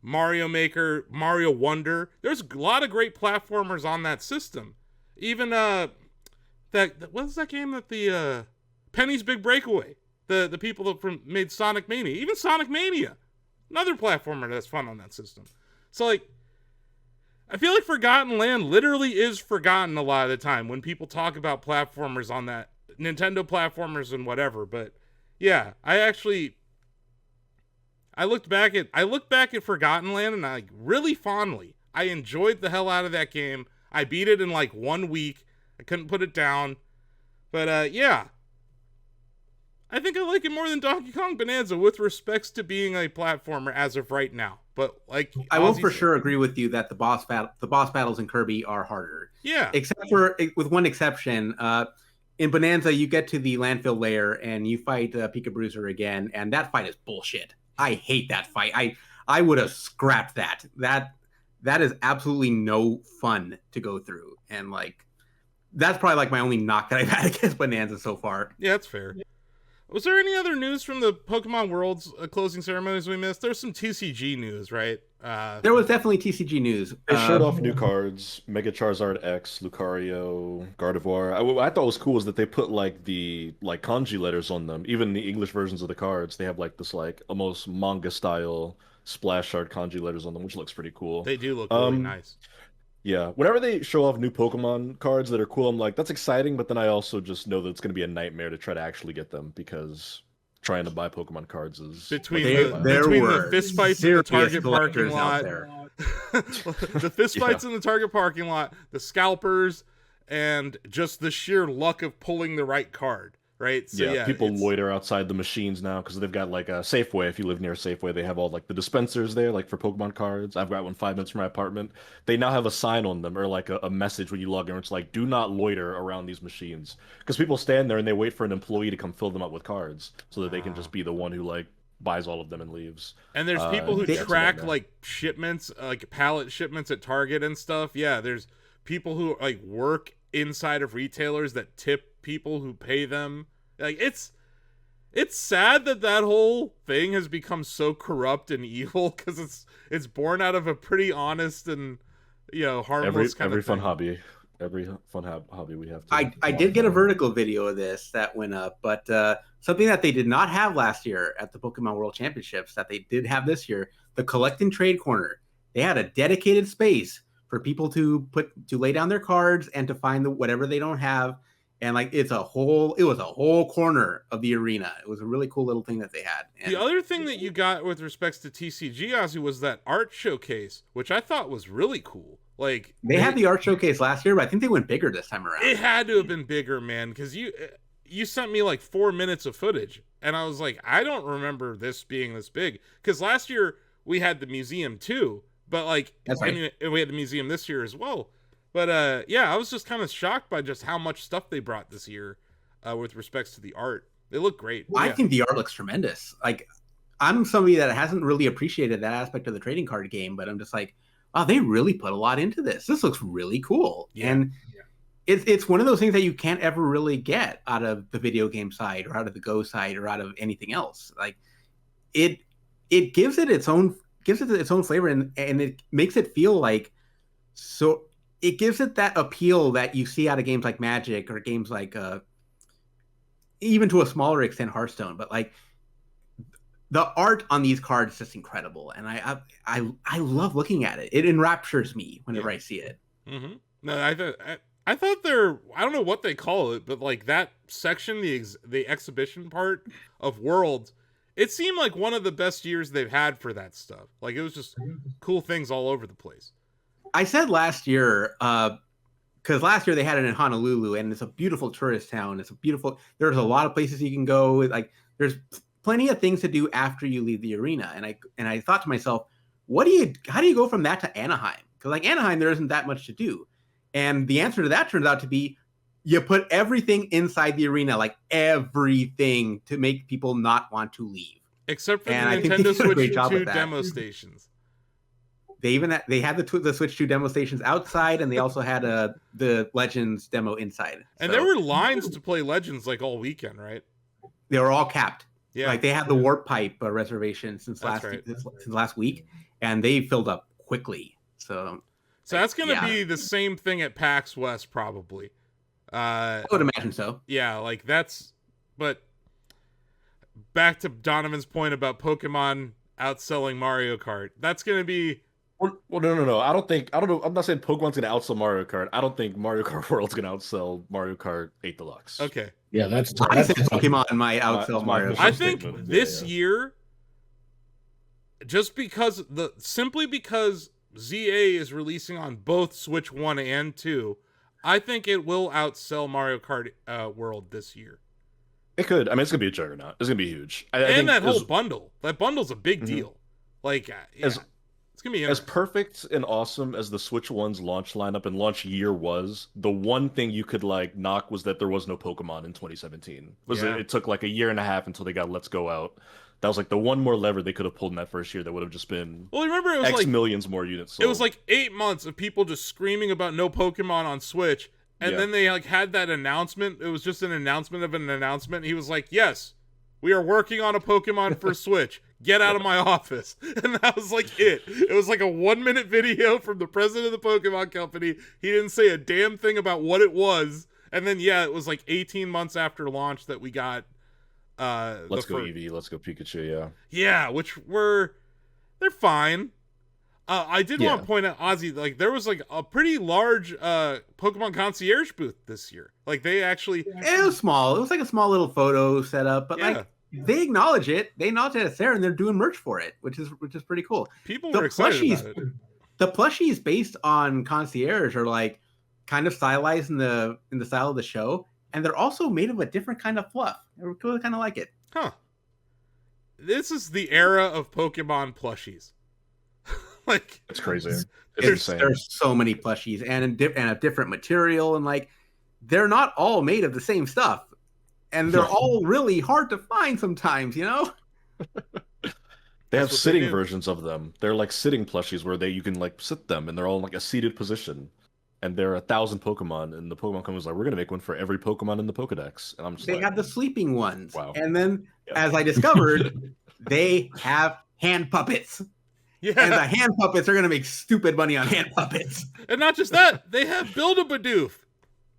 [SPEAKER 1] Mario Maker, Mario Wonder. There's a lot of great platformers on that system. Even what's that game that the Penny's Big Breakaway? The people that made Sonic Mania. Even Sonic Mania, another platformer that's fun on that system. So like, I feel like Forgotten Land literally is forgotten a lot of the time when people talk about platformers on that Nintendo platformers and whatever. But yeah, I looked back at Forgotten Land and I really fondly. I enjoyed the hell out of that game. I beat it in like 1 week. I couldn't put it down. But yeah. I think I like it more than Donkey Kong Bonanza with respects to being a platformer as of right now. But like
[SPEAKER 4] I will for sure agree with you that the boss battles in Kirby are harder.
[SPEAKER 1] Yeah.
[SPEAKER 4] Except for with one exception. In Bonanza, you get to the landfill layer and you fight Pika Bruiser again, and that fight is bullshit. I hate that fight. I would have scrapped that. That is absolutely no fun to go through. And like, that's probably like my only knock that I've had against Bonanza so far.
[SPEAKER 1] Yeah, that's fair. Was there any other news from the Pokemon World's closing ceremonies we missed? There's some TCG news, right?
[SPEAKER 4] There was definitely TCG news.
[SPEAKER 2] They showed off new cards: Mega Charizard X, Lucario, Gardevoir. I thought was cool is that they put like the kanji letters on them. Even the English versions of the cards, they have like this like almost manga style splash art kanji letters on them, which looks pretty cool.
[SPEAKER 1] They do look really nice.
[SPEAKER 2] Yeah, whenever they show off new Pokemon cards that are cool, I'm like, that's exciting, but then I also just know that it's going to be a nightmare to try to actually get them because trying to buy Pokemon cards is...
[SPEAKER 1] Between the fistfights in the Target parking lot, the fistfights in the Target parking lot, the scalpers, and just the sheer luck of pulling the right card. Right. So yeah,
[SPEAKER 2] people loiter outside the machines now because they've got like a Safeway. If you live near a Safeway, they have all like the dispensers there, like for Pokemon cards. I've got one 5 minutes from my apartment. They now have a sign on them or like a message when you log in where it's like, do not loiter around these machines. Because people stand there and they wait for an employee to come fill them up with cards so that they can just be the one who like buys all of them and leaves.
[SPEAKER 1] And there's people who track like shipments, like pallet shipments at Target and stuff. Yeah, there's people who like work inside of retailers that tip people who pay them. Like it's sad that whole thing has become so corrupt and evil, because it's born out of a pretty honest and harmless
[SPEAKER 2] every fun hobby we have.
[SPEAKER 4] I did get a vertical video of this that went up, but something that they did not have last year at the Pokemon World Championships that they did have this year, the collect and trade corner. They had a dedicated space for people to lay down their cards and to find whatever they don't have. And like it was a whole corner of the arena. It was a really cool little thing that they had. And
[SPEAKER 1] the other thing that you got with respects to TCG, Ozzy, was that art showcase, which I thought was really cool. Like
[SPEAKER 4] they had the art showcase last year, but I think they went bigger this time around.
[SPEAKER 1] It had to have been bigger, man, because you sent me like 4 minutes of footage, and I was like, I don't remember this being this big. Because last year we had the museum too, but like and we had the museum this year as well. But yeah, I was just kind of shocked by just how much stuff they brought this year with respects to the art. They look great.
[SPEAKER 4] I think the art looks tremendous. Like, I'm somebody that hasn't really appreciated that aspect of the trading card game, but I'm just like, oh, they really put a lot into this. This looks really cool. Yeah. And it's one of those things that you can't ever really get out of the video game side or out of the Go side or out of anything else. Like, it gives it its own flavor, and it makes it feel like so. It gives it that appeal that you see out of games like Magic or games like even to a smaller extent Hearthstone. But like the art on these cards is just incredible, and I love looking at it. It enraptures me whenever I see it.
[SPEAKER 1] Mm-hmm. No, I thought I don't know what they call it, but like that section, the exhibition part of Worlds, it seemed like one of the best years they've had for that stuff. Like it was just cool things all over the place.
[SPEAKER 4] I said last year, because last year they had it in Honolulu, and it's a beautiful tourist town. There's a lot of places you can go. Like there's plenty of things to do after you leave the arena. And I thought to myself, how do you go from that to Anaheim? Because like Anaheim, there isn't that much to do. And the answer to that turns out to be you put everything inside the arena, like everything, to make people not want to leave.
[SPEAKER 1] Except for the Nintendo Switch 2 demo stations.
[SPEAKER 4] They had the Switch 2 demo stations outside, and they also had the Legends demo inside.
[SPEAKER 1] And there were lines to play Legends like all weekend, right?
[SPEAKER 4] They were all capped.
[SPEAKER 1] Yeah,
[SPEAKER 4] like they had the Warp Pipe reservation since last week, and they filled up quickly. So
[SPEAKER 1] that's going to be the same thing at PAX West, probably.
[SPEAKER 4] I would imagine so.
[SPEAKER 1] Yeah, like that's. But back to Donovan's point about Pokemon outselling Mario Kart. That's going to be.
[SPEAKER 2] Well, no. I don't know. I'm not saying Pokemon's going to outsell Mario Kart. I don't think Mario Kart World's going to outsell Mario Kart 8 Deluxe.
[SPEAKER 1] Okay.
[SPEAKER 3] Yeah,
[SPEAKER 4] I think Pokemon might outsell Mario Kart.
[SPEAKER 1] I think this year, just because simply because ZA is releasing on both Switch 1 and 2, I think it will outsell Mario Kart World this year.
[SPEAKER 2] It could. I mean, it's going to be a juggernaut. It's going to be huge.
[SPEAKER 1] And that whole bundle. That bundle's a big deal. Like, it's gonna be
[SPEAKER 2] as perfect and awesome as the Switch 1's launch lineup and launch year was. The one thing you could like knock was that there was no Pokemon in 2017. It took like a year and a half until they got Let's Go out. That was like the one more lever they could have pulled in that first year that would have just been.
[SPEAKER 1] Well, remember it was
[SPEAKER 2] X
[SPEAKER 1] like
[SPEAKER 2] millions more units sold.
[SPEAKER 1] It was like 8 months of people just screaming about no Pokemon on Switch, and then they like had that announcement. It was just an announcement of an announcement. He was like, "Yes, we are working on a Pokemon for Switch. Get out of my office." And that was like it. It was like a 1-minute video from the president of the Pokemon company. He didn't say a damn thing about what it was. And then, it was like 18 months after launch that we got
[SPEAKER 2] Let's Go Eevee, Let's Go Pikachu, yeah.
[SPEAKER 1] Yeah, they're fine. I did want to point out, Ozzy, like there was like a pretty large Pokemon Concierge booth this year. Like they actually...
[SPEAKER 4] It was small. It was like a small little photo setup, but like... They acknowledge it. They acknowledge that it's there, and they're doing merch for it, which is pretty cool.
[SPEAKER 1] People were excited about it.
[SPEAKER 4] The plushies based on Concierge are like kind of stylized in the style of the show, and they're also made of a different kind of fluff. I really kind of like it.
[SPEAKER 1] Huh. This is the era of Pokemon plushies. Like,
[SPEAKER 2] it's crazy.
[SPEAKER 4] There's so many plushies and a different material, and like they're not all made of the same stuff, and they're all really hard to find sometimes. You know.
[SPEAKER 2] They have sitting versions of them. They're like sitting plushies where you can like sit them, and they're all in like a seated position. And there are 1,000 Pokemon, and the Pokemon company was like, "We're gonna make one for every Pokemon in the Pokedex." And I'm just
[SPEAKER 4] they have the sleeping ones.
[SPEAKER 2] Wow.
[SPEAKER 4] And then, as I discovered, they have hand puppets.
[SPEAKER 1] Yeah.
[SPEAKER 4] And the hand puppets are gonna make stupid money on hand puppets.
[SPEAKER 1] And not just that, they have Build-A-Bidoof.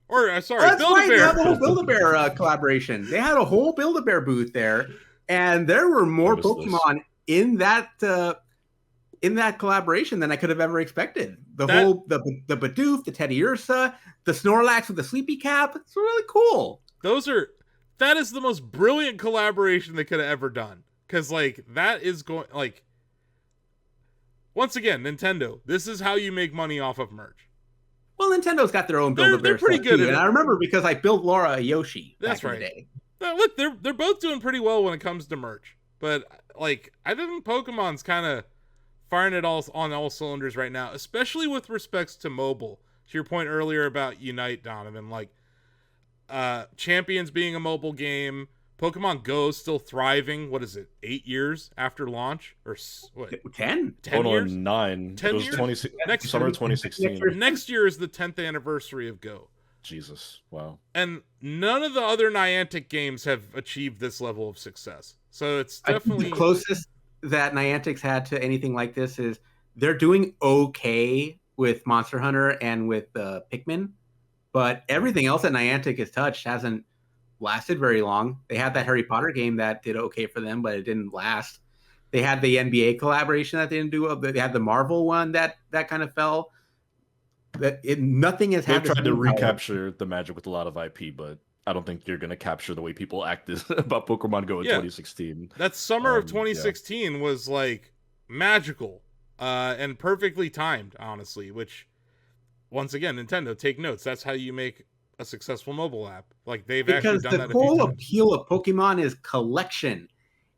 [SPEAKER 1] Or sorry,
[SPEAKER 4] That's
[SPEAKER 1] Build-A-Bear.
[SPEAKER 4] right. They have a whole Build-A-Bear collaboration. They had a whole Build-A-Bear booth there, and there were more Pokemon in that collaboration than I could have ever expected. The Bidoof, the Teddy Ursa, the Snorlax with the sleepy cap. It's really cool.
[SPEAKER 1] That is the most brilliant collaboration they could have ever done. Because like that is going like once again, Nintendo, this is how you make money off of merch.
[SPEAKER 4] Well, Nintendo's got their own Build-A-Bear.
[SPEAKER 1] They're pretty good
[SPEAKER 4] too, and I remember because I built Laura a Yoshi.
[SPEAKER 1] That's
[SPEAKER 4] back
[SPEAKER 1] right.
[SPEAKER 4] In the day.
[SPEAKER 1] Now, look, they're both doing pretty well when it comes to merch. But like, I think Pokemon's kind of firing it all on all cylinders right now, especially with respects to mobile. To your point earlier about Unite, Donovan, like Champions being a mobile game, Pokemon Go still thriving. What is it? 8 years after launch, or what?
[SPEAKER 4] 10
[SPEAKER 1] years?
[SPEAKER 2] 9.
[SPEAKER 1] 10
[SPEAKER 2] it was
[SPEAKER 1] years?
[SPEAKER 2] 20, summer 2016.
[SPEAKER 1] Next year is the 10th anniversary of Go.
[SPEAKER 2] Jesus, wow!
[SPEAKER 1] And none of the other Niantic games have achieved this level of success. So it's definitely
[SPEAKER 4] the closest that Niantic's had to anything like this is they're doing okay with Monster Hunter and with Pikmin, but everything else that Niantic has touched hasn't lasted very long. They had that Harry Potter game that did okay for them, but it didn't last. They had the NBA collaboration that they didn't do. They had the Marvel one that kind of fell. Nothing has happened.
[SPEAKER 2] They've tried to recapture the magic with a lot of IP, but I don't think you're going to capture the way people acted about Pokemon Go in 2016.
[SPEAKER 1] That summer of 2016 was like magical and perfectly timed, honestly, which once again, Nintendo, take notes. That's how you make a successful mobile app. Like actually done that.
[SPEAKER 4] Because the whole appeal of Pokemon is collection,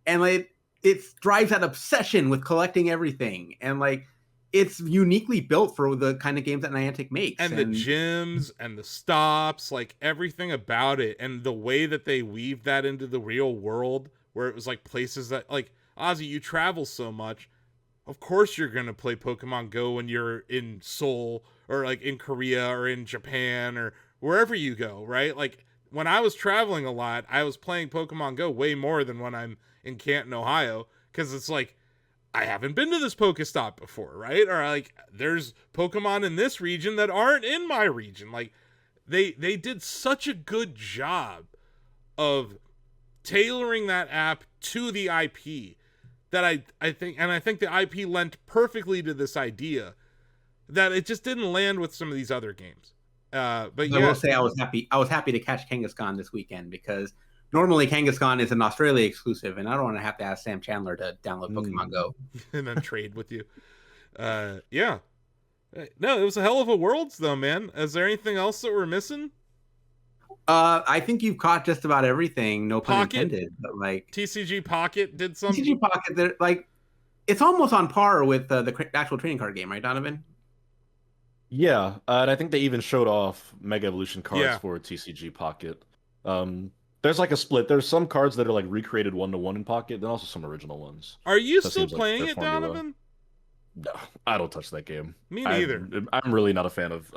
[SPEAKER 4] and like it drives that obsession with collecting everything, and like it's uniquely built for the kind of games that Niantic makes.
[SPEAKER 1] And the gyms and the stops, like everything about it, and the way that they weave that into the real world, where it was like places that, like, Ozzy, you travel so much, of course you're going to play Pokemon Go when you're in Seoul, or like in Korea, or in Japan, or wherever you go, right? Like, when I was traveling a lot, I was playing Pokemon Go way more than when I'm in Canton, Ohio, because it's like, I haven't been to this Pokestop before, right? Or like, there's Pokemon in this region that aren't in my region. Like, they did such a good job of tailoring that app to the IP that I think the IP lent perfectly to this idea that it just didn't land with some of these other games. But I
[SPEAKER 4] will say I was happy to catch Kangaskhan this weekend, because normally Kangaskhan is an Australia exclusive, and I don't want to have to ask Sam Chandler to download Pokemon Go
[SPEAKER 1] and then trade with you. Yeah. No, it was a hell of a Worlds, though, man. Is there anything else that we're missing?
[SPEAKER 4] I think you've caught just about everything. No pun intended. But like
[SPEAKER 1] TCG Pocket did something.
[SPEAKER 4] TCG Pocket, like it's almost on par with the actual trading card game, right, Donovan?
[SPEAKER 2] Yeah, and I think they even showed off Mega Evolution cards for TCG Pocket. There's like a split. There's some cards that are like recreated 1-to-1 in Pocket, then also some original ones.
[SPEAKER 1] Are you still playing it, Donovan?
[SPEAKER 2] No, I don't touch that game.
[SPEAKER 1] Me neither.
[SPEAKER 2] I'm really not a fan of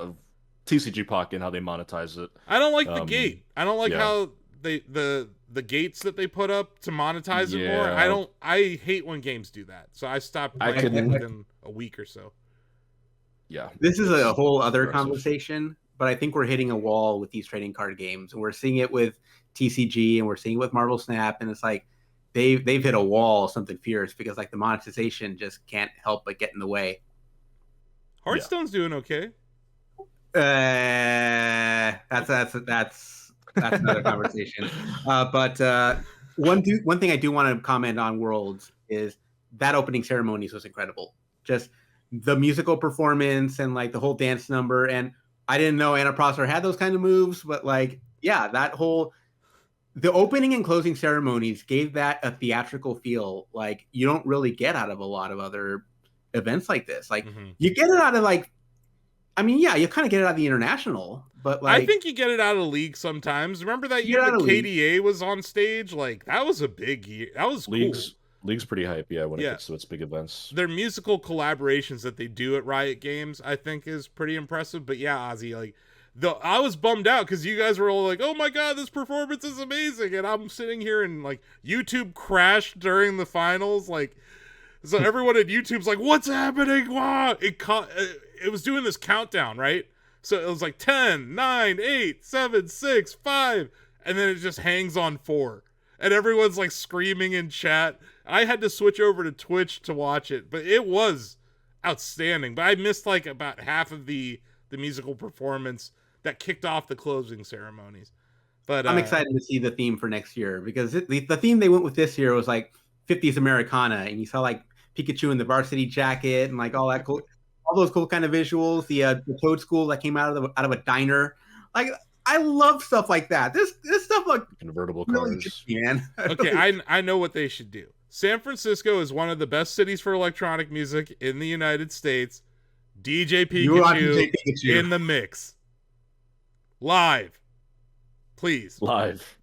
[SPEAKER 2] TCG Pocket and how they monetize it.
[SPEAKER 1] I don't like the gate. I don't like how the gates that they put up to monetize it more. I hate when games do that. So I stopped playing within a week or so.
[SPEAKER 2] Yeah.
[SPEAKER 4] This is a whole other conversation, but I think we're hitting a wall with these trading card games, and we're seeing it with TCG, and we're seeing it with Marvel Snap, and it's like they've hit a wall, something fierce, because like the monetization just can't help but get in the way.
[SPEAKER 1] Hearthstone's doing okay.
[SPEAKER 4] That's another conversation. But one thing I do want to comment on Worlds is that opening ceremonies was incredible. Just the musical performance and like the whole dance number, and I didn't know Anna Prosser had those kind of moves, but like, yeah, the opening and closing ceremonies gave that a theatrical feel like you don't really get out of a lot of other events like this. Like you get it out of like, I mean, yeah, you kind of get it out of the international, but like
[SPEAKER 1] I think you get it out of the league sometimes. Remember that year that KDA was on stage? Like that was a big year. That was cool.
[SPEAKER 2] League's pretty hype, yeah, when it gets to its big events.
[SPEAKER 1] Their musical collaborations that they do at Riot Games, I think, is pretty impressive. But yeah, Ozzy, like, I was bummed out because you guys were all like, "Oh my god, this performance is amazing," and I'm sitting here and like YouTube crashed during the finals, like, so everyone at YouTube's like, "What's happening?" Wow, it was doing this countdown, right? So it was like 10, 9, 8, 7, 6, 5, and then it just hangs on 4. And everyone's like screaming in chat. I had to switch over to Twitch to watch it, but it was outstanding. But I missed like about half of the musical performance that kicked off the closing ceremonies. But
[SPEAKER 4] I'm excited to see the theme for next year because the theme they went with this year was like 50s Americana, and you saw like Pikachu in the varsity jacket and like all that cool, all those cool kind of visuals. The Toad School that came out of a diner, like. I love stuff like that. This stuff like
[SPEAKER 2] convertible cars.
[SPEAKER 4] Man.
[SPEAKER 1] Okay, I know what they should do. San Francisco is one of the best cities for electronic music in the United States. DJ Pikachu in the mix. Live. Please.
[SPEAKER 2] Live.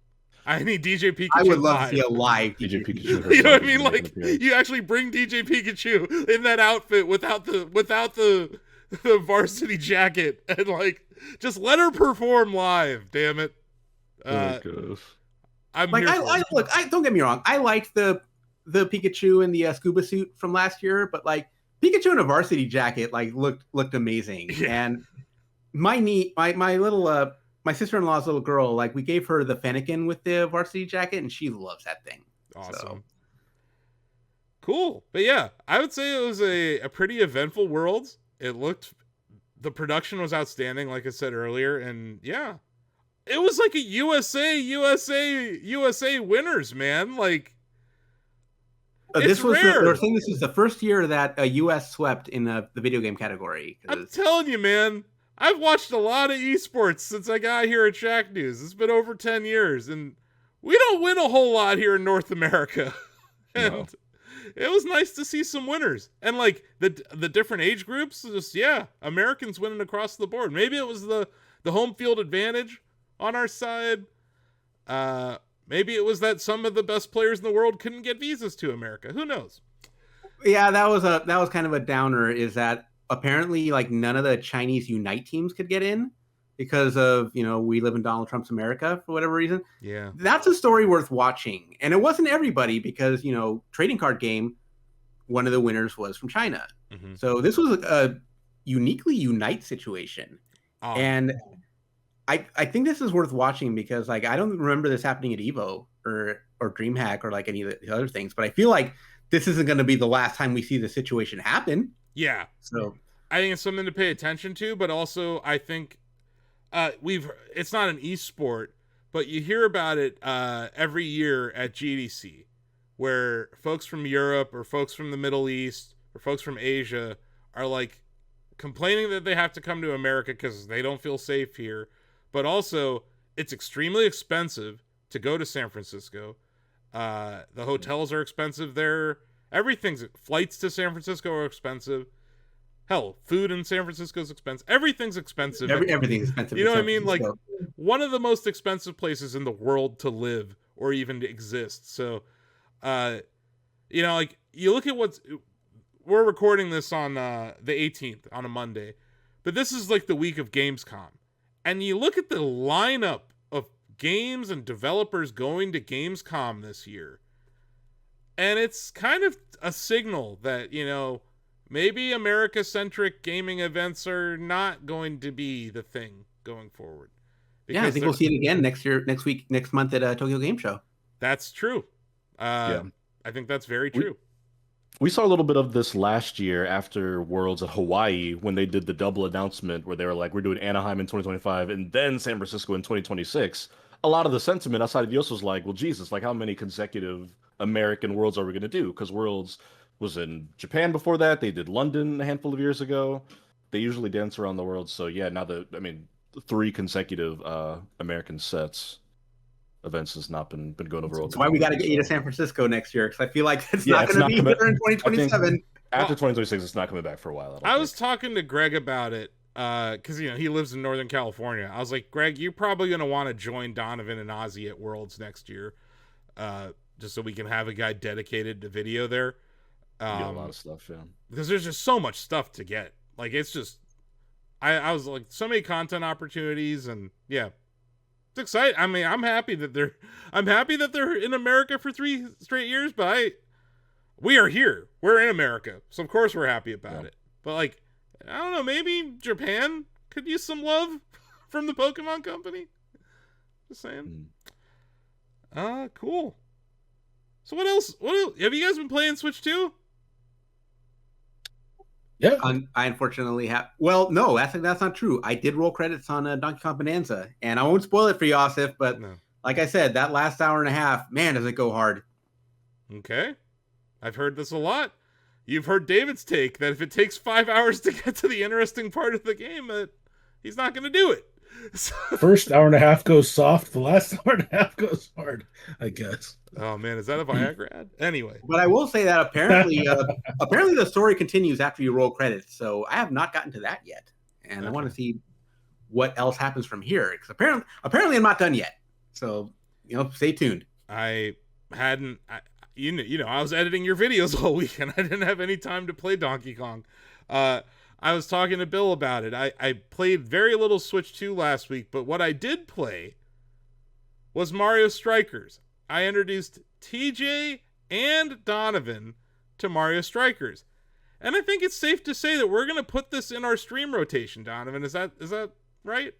[SPEAKER 1] I need DJ Pikachu.
[SPEAKER 4] I would love
[SPEAKER 1] live.
[SPEAKER 4] to see a live
[SPEAKER 2] DJ Pikachu.
[SPEAKER 1] You know what I mean? Like you actually bring DJ Pikachu in that outfit without the varsity jacket and like just let her perform live, damn it. I'm
[SPEAKER 4] like I don't get me wrong, I liked the Pikachu in the scuba suit from last year, but like Pikachu in a varsity jacket like looked amazing. Yeah. And my little my sister-in-law's little girl, like we gave her the Fennekin with the varsity jacket and she loves that thing.
[SPEAKER 1] Awesome.
[SPEAKER 4] So.
[SPEAKER 1] Cool. But yeah, I would say it was a pretty eventful Worlds. The production was outstanding, like I said earlier, and yeah, it was like a USA winners, man. Like,
[SPEAKER 4] they're saying this is the first year that a US swept in the video game category.
[SPEAKER 1] I'm telling you, man, I've watched a lot of esports since I got here at Shacknews. It's been over 10 years, and we don't win a whole lot here in North America. And no. It was nice to see some winners, and like the different age groups. Just Americans winning across the board. Maybe it was the home field advantage on our side. Maybe it was that some of the best players in the world couldn't get visas to America. Who knows?
[SPEAKER 4] Yeah, that was kind of a downer. Is that apparently like none of the Chinese Unite teams could get in because of we live in Donald Trump's America for whatever reason.
[SPEAKER 1] Yeah,
[SPEAKER 4] that's a story worth watching, and it wasn't everybody because trading card game, one of the winners was from China. Mm-hmm. So this was a uniquely Unite situation, and I think this is worth watching because like I don't remember this happening at Evo or DreamHack or like any of the other things, but I feel like this isn't going to be the last time we see the situation happen.
[SPEAKER 1] Yeah,
[SPEAKER 4] so
[SPEAKER 1] I think it's something to pay attention to, but also I think. It's not an esport, but you hear about it every year at GDC, where folks from Europe or folks from the Middle East or folks from Asia are like complaining that they have to come to America because they don't feel safe here, but also it's extremely expensive to go to San Francisco. The hotels are expensive there. Flights to San Francisco are expensive. Hell, food in San Francisco is expensive. Everything's expensive.
[SPEAKER 4] Everything's expensive.
[SPEAKER 1] You know what I mean? Like one of the most expensive places in the world to live or even to exist. So, like you look at we're recording this on the 18th on a Monday, but this is like the week of Gamescom. And you look at the lineup of games and developers going to Gamescom this year. And it's kind of a signal that, maybe America-centric gaming events are not going to be the thing going forward.
[SPEAKER 4] Yeah, I think we'll see it again next month at Tokyo Game Show.
[SPEAKER 1] That's true. I think that's very true.
[SPEAKER 2] We saw a little bit of this last year after Worlds at Hawaii when they did the double announcement where they were like, we're doing Anaheim in 2025 and then San Francisco in 2026. A lot of the sentiment outside of the US was like, well, Jesus, like how many consecutive American Worlds are we going to do? Because Worlds was in Japan before that. They did London a handful of years ago. They usually dance around the world. So yeah, now 3 consecutive American events has not been going over.
[SPEAKER 4] That's why we got to get you to San Francisco next year, because I feel like it's not going to be here in 2027.
[SPEAKER 2] After 2026, it's not coming back for a while.
[SPEAKER 1] I was talking to Greg about it because he lives in Northern California. I was like, Greg, you're probably going to want to join Donovan and Ozzy at Worlds next year, just so we can have a guy dedicated to video there.
[SPEAKER 2] A lot of stuff, yeah.
[SPEAKER 1] Because there's just so much stuff to get. Like, it's just, I was like, so many content opportunities, and yeah, it's exciting. I mean, I'm happy that they're in America for 3 straight years, but we are here. We're in America, so of course we're happy about it. But like, I don't know, maybe Japan could use some love from the Pokemon Company. Just saying. Cool. So what else? Have you guys been playing Switch 2?
[SPEAKER 3] Yeah.
[SPEAKER 4] I unfortunately have. Well, no, that's not true. I did roll credits on Donkey Kong Bonanza, and I won't spoil it for you, Asif, but like I said, that last hour and a half, man, does it go hard.
[SPEAKER 1] Okay. I've heard this a lot. You've heard David's take that if it takes 5 hours to get to the interesting part of the game, that he's not going to do it.
[SPEAKER 3] First hour and a half goes soft. The last hour and a half goes hard, I guess.
[SPEAKER 1] Oh man, is that a Viagra ad? Anyway,
[SPEAKER 4] but I will say that apparently the story continues after you roll credits. So I have not gotten to that yet, and I want to see what else happens from here, because apparently I'm not done yet. So stay tuned.
[SPEAKER 1] I hadn't. I was editing your videos all week, and I didn't have any time to play Donkey Kong. I was talking to Bill about it. I played very little Switch 2 last week, but what I did play was Mario Strikers. I introduced TJ and Donovan to Mario Strikers. And I think it's safe to say that we're going to put this in our stream rotation, Donovan. Is that right?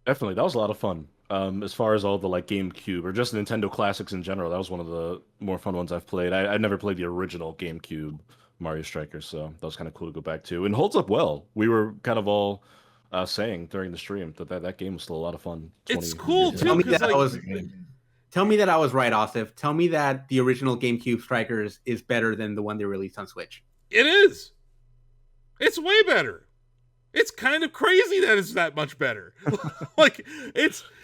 [SPEAKER 2] Definitely. That was a lot of fun. As far as all the GameCube or just Nintendo classics in general, that was one of the more fun ones I've played. I never played the original GameCube Mario Strikers, so that was kind of cool to go back to. And holds up well. We were kind of all saying during the stream that game was still a lot of fun.
[SPEAKER 1] It's cool too.
[SPEAKER 4] Tell me that I was right, Asif. Tell me that the original GameCube Strikers is better than the one they released on Switch.
[SPEAKER 1] It is. It's way better. It's kind of crazy that it's that much better.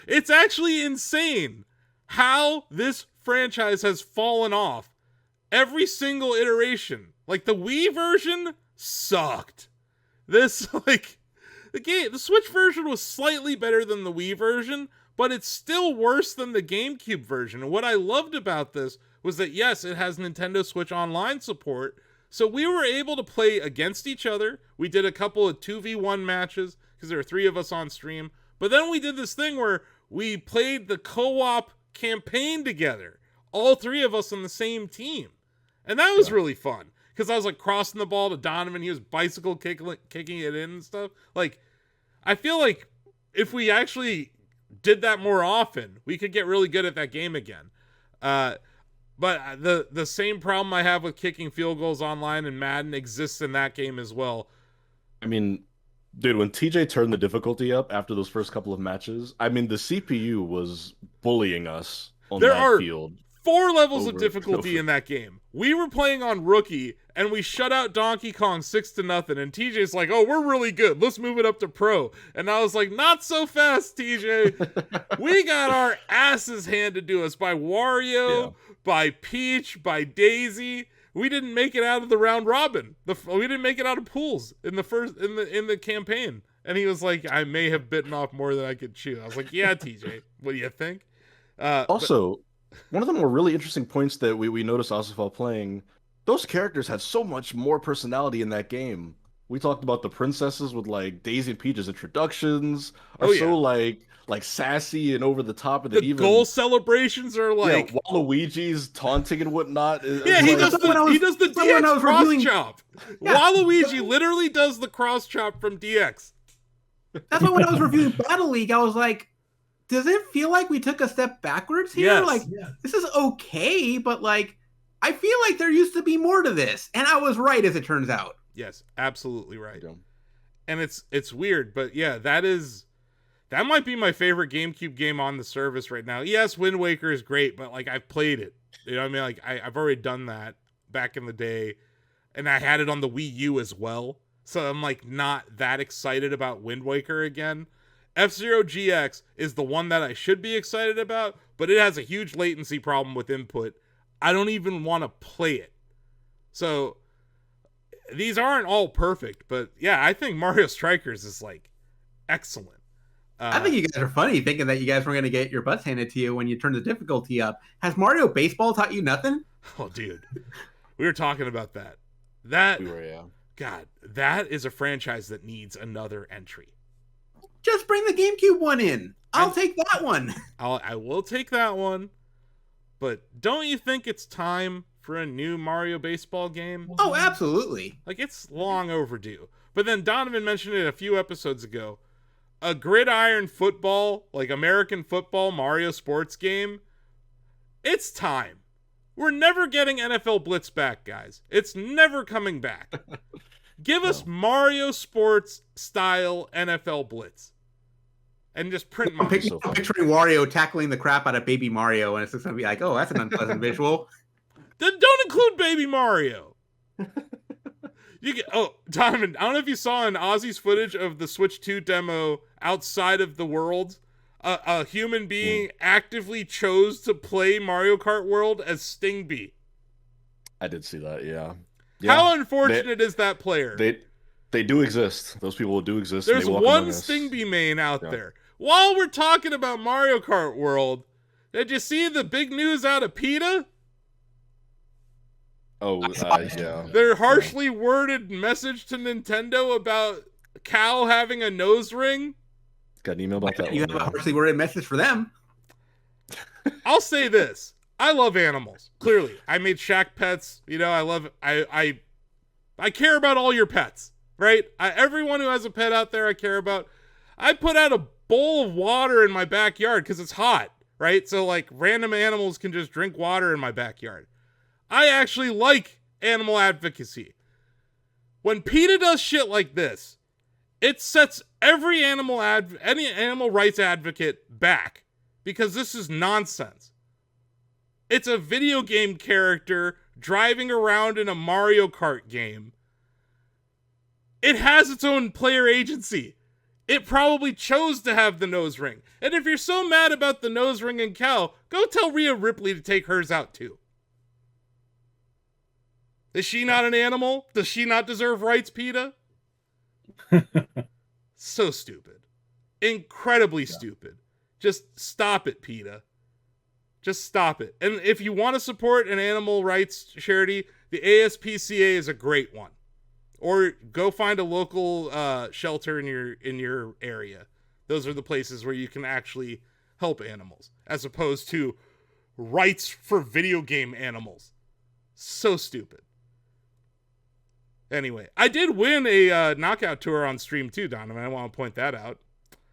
[SPEAKER 1] It's actually insane how this franchise has fallen off every single iteration. Like, the Wii version sucked. The Switch version was slightly better than the Wii version, but it's still worse than the GameCube version. And what I loved about this was that, yes, it has Nintendo Switch Online support, so we were able to play against each other. We did a couple of 2v1 matches, because there were 3 of us on stream. But then we did this thing where we played the co-op campaign together, all 3 of us on the same team. And that was really fun, because I was crossing the ball to Donovan. He was bicycle kicking it in and stuff. I feel like if we actually did that more often, we could get really good at that game again. But the same problem I have with kicking field goals online in Madden exists in that game as well.
[SPEAKER 2] I mean, dude, when TJ turned the difficulty up after those first couple of matches, the CPU was bullying us on that field.
[SPEAKER 1] 4 levels of difficulty in that game. We were playing on Rookie, and we shut out Donkey Kong 6-0, and TJ's like, oh, we're really good. Let's move it up to Pro. And I was like, not so fast, TJ. We got our asses handed to us by Wario, by Peach, by Daisy. We didn't make it out of the round robin. We didn't make it out of pools in the campaign. And he was like, I may have bitten off more than I could chew. I was like, yeah, TJ, what do you think?
[SPEAKER 2] One of the more really interesting points that we noticed also while playing, those characters had so much more personality in that game. We talked about the princesses with Daisy and Peach's introductions are so sassy and over the top, and
[SPEAKER 1] the goal celebrations are
[SPEAKER 2] Waluigi's taunting and whatnot.
[SPEAKER 1] He does the DX cross chop. Yeah. Waluigi literally does the cross chop from DX.
[SPEAKER 4] That's why when I was reviewing Battle League, I was like, does it feel like we took a step backwards here?
[SPEAKER 1] Yes.
[SPEAKER 4] This is okay, but I feel like there used to be more to this. And I was right, as it turns out.
[SPEAKER 1] Yes, absolutely right. And it's weird, but yeah, that might be my favorite GameCube game on the service right now. Yes, Wind Waker is great, but I've played it. You know what I mean? I've already done that back in the day. And I had it on the Wii U as well. So I'm like not that excited about Wind Waker again. F-Zero GX is the one that I should be excited about, but it has a huge latency problem with input. I don't even want to play it. So these aren't all perfect, but yeah, I think Mario Strikers is like excellent.
[SPEAKER 4] I think you guys are funny thinking that you guys were going to get your butts handed to you when you turn the difficulty up. Has Mario Baseball taught you nothing?
[SPEAKER 1] Oh, dude. We were talking about that.
[SPEAKER 2] We were, yeah.
[SPEAKER 1] God, that is a franchise that needs another entry.
[SPEAKER 4] Just bring the GameCube one in. I'll take that one.
[SPEAKER 1] I will take that one. But don't you think it's time for a new Mario Baseball game?
[SPEAKER 4] Oh, absolutely.
[SPEAKER 1] Like, it's long overdue. But then Donovan mentioned it a few episodes ago. A gridiron football, like American football Mario sports game. It's time. We're never getting NFL Blitz back, guys. It's never coming back. Give us Mario sports style NFL Blitz. And just print
[SPEAKER 4] I'm picturing Wario tackling the crap out of Baby Mario, and it's just going to be like, oh, that's an unpleasant visual.
[SPEAKER 1] Then don't include Baby Mario. Donovan, I don't know if you saw in Ozzy's footage of the Switch 2 demo outside of the world. A human being actively chose to play Mario Kart World as Stingby.
[SPEAKER 2] I did see that, yeah.
[SPEAKER 1] How unfortunate is that player?
[SPEAKER 2] They do exist. Those people do exist.
[SPEAKER 1] There's one Stingby main out there. While we're talking about Mario Kart World, did you see the big news out of PETA?
[SPEAKER 2] Oh, yeah.
[SPEAKER 1] Their harshly worded message to Nintendo about Cal having a nose ring.
[SPEAKER 2] Got an email about that.
[SPEAKER 4] You have a harshly worded message for them.
[SPEAKER 1] I'll say this. I love animals. Clearly. I made Shack pets. You know, I care about all your pets, right? Everyone who has a pet out there, I care about. I put out a bowl of water in my backyard because it's hot, right? So, like, random animals can just drink water in my backyard. I actually like animal advocacy. When PETA does shit like this, it sets any animal rights advocate back because this is nonsense. It's a video game character driving around in a Mario Kart game. It has its own player agency. It probably chose to have the nose ring. And if you're so mad about the nose ring and Cal, go tell Rhea Ripley to take hers out too. Is she not an animal? Does she not deserve rights, PETA? So stupid. Incredibly stupid. Just stop it, PETA. Just stop it. And if you want to support an animal rights charity, the ASPCA is a great one. Or go find a local shelter in your area. Those are the places where you can actually help animals, as opposed to rights for video game animals. So stupid. Anyway, I did win a knockout tour on stream too, Donovan. I want to point that out.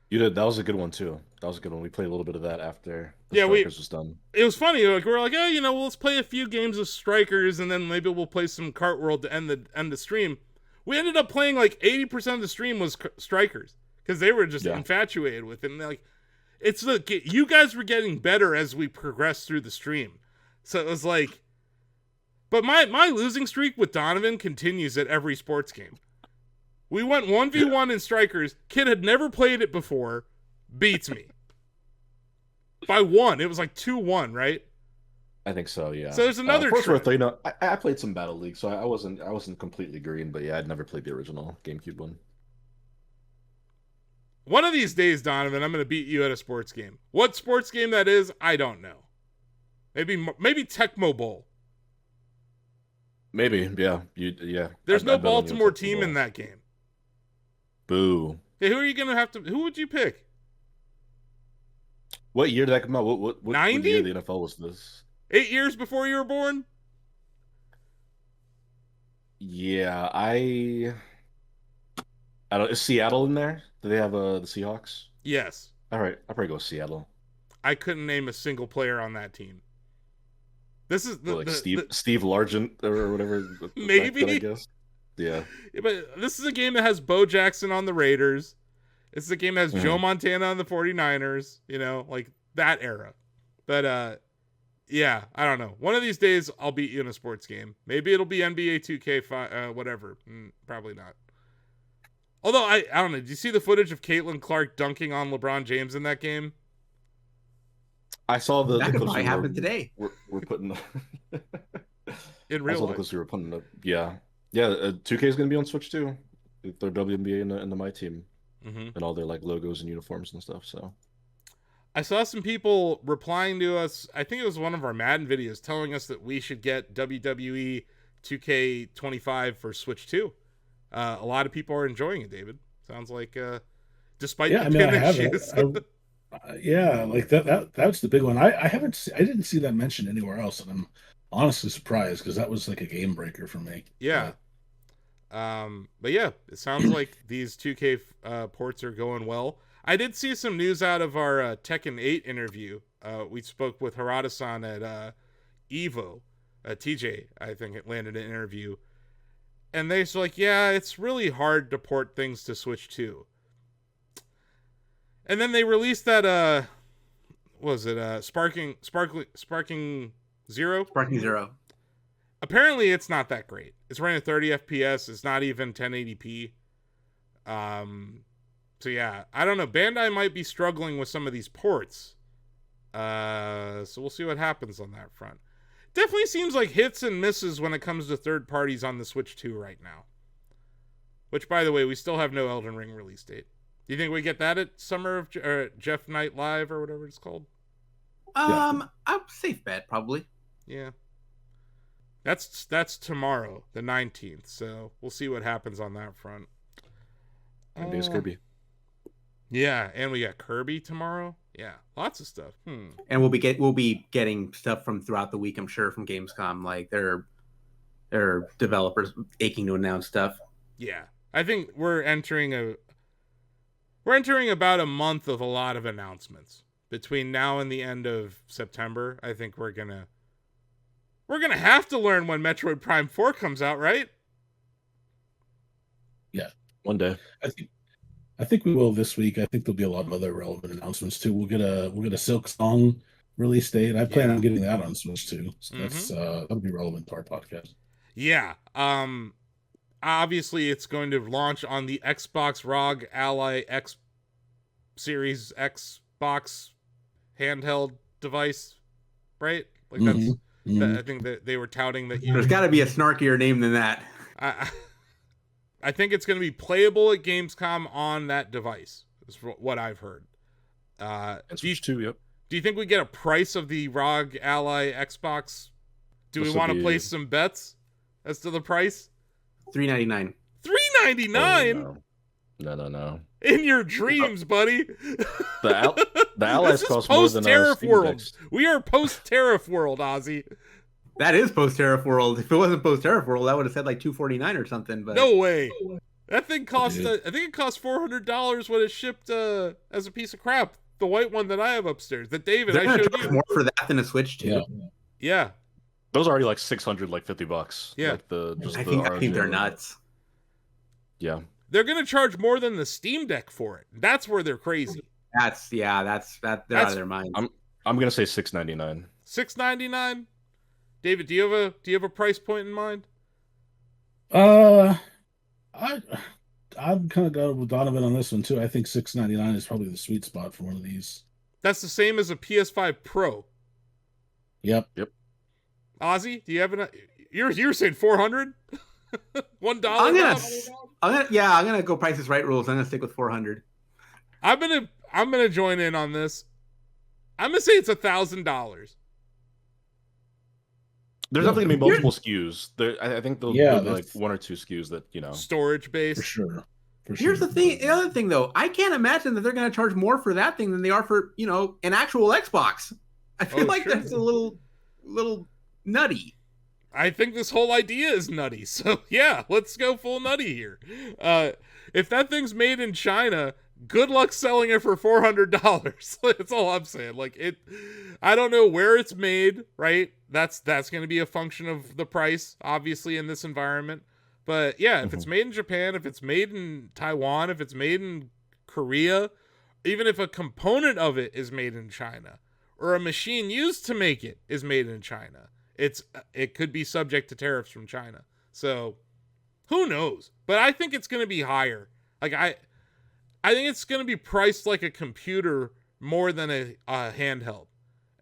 [SPEAKER 2] You did. That was a good one too. That was a good one. We played a little bit of that after Strikers was done.
[SPEAKER 1] It was funny. Like, we were like, oh, well, let's play a few games of Strikers, and then maybe we'll play some Kart World to end the stream. We ended up playing like 80% of the stream was Strikers because they were just infatuated with it. And like, you guys were getting better as we progressed through the stream. So it was like, but my losing streak with Donovan continues at every sports game. We went 1v1 in Strikers. Kid had never played it before. Beats me. By 1. It was like 2-1, right?
[SPEAKER 2] I think so, yeah.
[SPEAKER 1] So there's another
[SPEAKER 2] trend. I played some Battle League, so I wasn't completely green, but yeah, I'd never played the original GameCube one.
[SPEAKER 1] One of these days, Donovan, I'm going to beat you at a sports game. What sports game that is, I don't know. Maybe Tecmo Bowl.
[SPEAKER 2] Maybe, yeah.
[SPEAKER 1] There's no Baltimore team in that game.
[SPEAKER 2] Boo.
[SPEAKER 1] Hey, who would you pick?
[SPEAKER 2] What year did that come out? What
[SPEAKER 1] 90?
[SPEAKER 2] year the NFL was this?
[SPEAKER 1] 8 years before you were born?
[SPEAKER 2] Yeah, I don't. Is Seattle in there? Do they have the Seahawks?
[SPEAKER 1] Yes.
[SPEAKER 2] All right, I'll probably go with Seattle.
[SPEAKER 1] I couldn't name a single player on that team. This is
[SPEAKER 2] Steve Largent or whatever.
[SPEAKER 1] Maybe,
[SPEAKER 2] I guess. Yeah.
[SPEAKER 1] But this is a game that has Bo Jackson on the Raiders. It's a game that has Joe Montana on the 49ers. Like that era. But yeah, I don't know. One of these days, I'll beat you in a sports game. Maybe it'll be NBA 2K5, whatever. Probably not. Although I don't know. Did you see the footage of Caitlin Clark dunking on LeBron James in that game?
[SPEAKER 2] I saw the
[SPEAKER 4] That could
[SPEAKER 2] clips
[SPEAKER 4] probably happen today.
[SPEAKER 2] We're putting
[SPEAKER 1] In real life.
[SPEAKER 2] clips we were putting up. Yeah. 2K is going to be on Switch too. Their WNBA and the My Team, and all their like logos and uniforms and stuff. So
[SPEAKER 1] I saw some people replying to us. I think it was one of our Madden videos telling us that we should get WWE 2K25 for Switch 2. A lot of people are enjoying it, David. Sounds like, despite the pin issues.
[SPEAKER 3] Yeah, like that's the big one. I didn't see that mentioned anywhere else, and I'm honestly surprised because that was like a game breaker for me.
[SPEAKER 1] Yeah. But yeah, it sounds like these 2K ports are going well. I did see some news out of our Tekken 8 interview. We spoke with Harada-san at Evo. TJ, I think, it landed an interview. And they're like, yeah, it's really hard to port things to Switch 2. And then they released that, what was it, Sparking Zero?
[SPEAKER 4] Sparking Zero.
[SPEAKER 1] Apparently, it's not that great. It's running at 30 FPS. It's not even 1080p. So yeah, I don't know. Bandai might be struggling with some of these ports. So we'll see what happens on that front. Definitely seems like hits and misses when it comes to third parties on the Switch 2 right now. Which, by the way, we still have no Elden Ring release date. Do you think we get that at Summer of Jeff Night Live or whatever it's called?
[SPEAKER 4] I'm safe bet probably.
[SPEAKER 1] Yeah. That's tomorrow, the 19th. So we'll see what happens on that front.
[SPEAKER 2] And there's Kirby.
[SPEAKER 1] Yeah, and we got Kirby tomorrow. Yeah, lots of stuff.
[SPEAKER 4] And we'll be getting stuff from throughout the week, I'm sure, from Gamescom. Like their developers aching to announce stuff.
[SPEAKER 1] Yeah, I think we're entering about a month of a lot of announcements between now and the end of September. I think we're gonna have to learn when Metroid Prime 4 comes out, right?
[SPEAKER 3] Yeah,
[SPEAKER 2] one day.
[SPEAKER 3] I think we will this week. I think there'll be a lot of other relevant announcements too. We'll get a Silk Song release date. I plan on getting that on Switch too. So that'll be relevant to our podcast.
[SPEAKER 1] Yeah. Obviously it's going to launch on the Xbox ROG Ally X Series Xbox handheld device, right? Like I think that they were touting that
[SPEAKER 4] there's got to be a snarkier name than that.
[SPEAKER 1] I think it's going to be playable at Gamescom on that device, is what I've heard.
[SPEAKER 2] Switch 2, yep.
[SPEAKER 1] Do you think we get a price of the ROG Ally Xbox? Do we want to place some bets as to the price?
[SPEAKER 4] $399.
[SPEAKER 1] $399?
[SPEAKER 2] No.
[SPEAKER 1] In your dreams, buddy.
[SPEAKER 2] The Allies cost more than
[SPEAKER 1] post-Tariff World. We are post-Tariff World, Ozzy.
[SPEAKER 4] That is post-Tariff World. If it wasn't post-Tariff World, I would have said like $249 or something. But
[SPEAKER 1] no way. That thing cost. I think it cost $400 when it shipped as a piece of crap. The white one that I have upstairs, that David I showed you.
[SPEAKER 4] More for that than a Switch too.
[SPEAKER 1] Yeah.
[SPEAKER 2] Those are already like $600, like $50.
[SPEAKER 1] Yeah.
[SPEAKER 2] Like
[SPEAKER 4] I think they're nuts.
[SPEAKER 2] Yeah.
[SPEAKER 1] They're gonna charge more than the Steam Deck for it. That's where they're crazy.
[SPEAKER 4] They're out of their minds.
[SPEAKER 2] I'm gonna say $699.
[SPEAKER 1] $699. David, do you have a price point in mind?
[SPEAKER 3] I'm kind of going with Donovan on this one too. I think $699 is probably the sweet spot for one of these.
[SPEAKER 1] That's the same as a PS5 Pro.
[SPEAKER 3] Yep.
[SPEAKER 1] Ozzy, do you have you're saying $400? $1?
[SPEAKER 4] I'm gonna go Price is Right rules. I'm gonna stick with $400.
[SPEAKER 1] I'm gonna join in on this. I'm gonna say it's $1,000.
[SPEAKER 2] There's definitely gonna be multiple SKUs. I think there'll be like one or two SKUs that
[SPEAKER 1] storage based.
[SPEAKER 3] For sure.
[SPEAKER 4] Here's the thing. The other thing, though, I can't imagine that they're gonna charge more for that thing than they are for an actual Xbox. I feel like that's a little nutty.
[SPEAKER 1] I think this whole idea is nutty. So yeah, let's go full nutty here. If that thing's made in China, good luck selling it for $400. That's all I'm saying. I don't know where it's made, right? That's going to be a function of the price, obviously, in this environment. But yeah, if it's made in Japan, if it's made in Taiwan, if it's made in Korea, even if a component of it is made in China, or a machine used to make it is made in China, it could be subject to tariffs from China. So who knows? But I think it's going to be higher. Like I think it's going to be priced like a computer more than a handheld.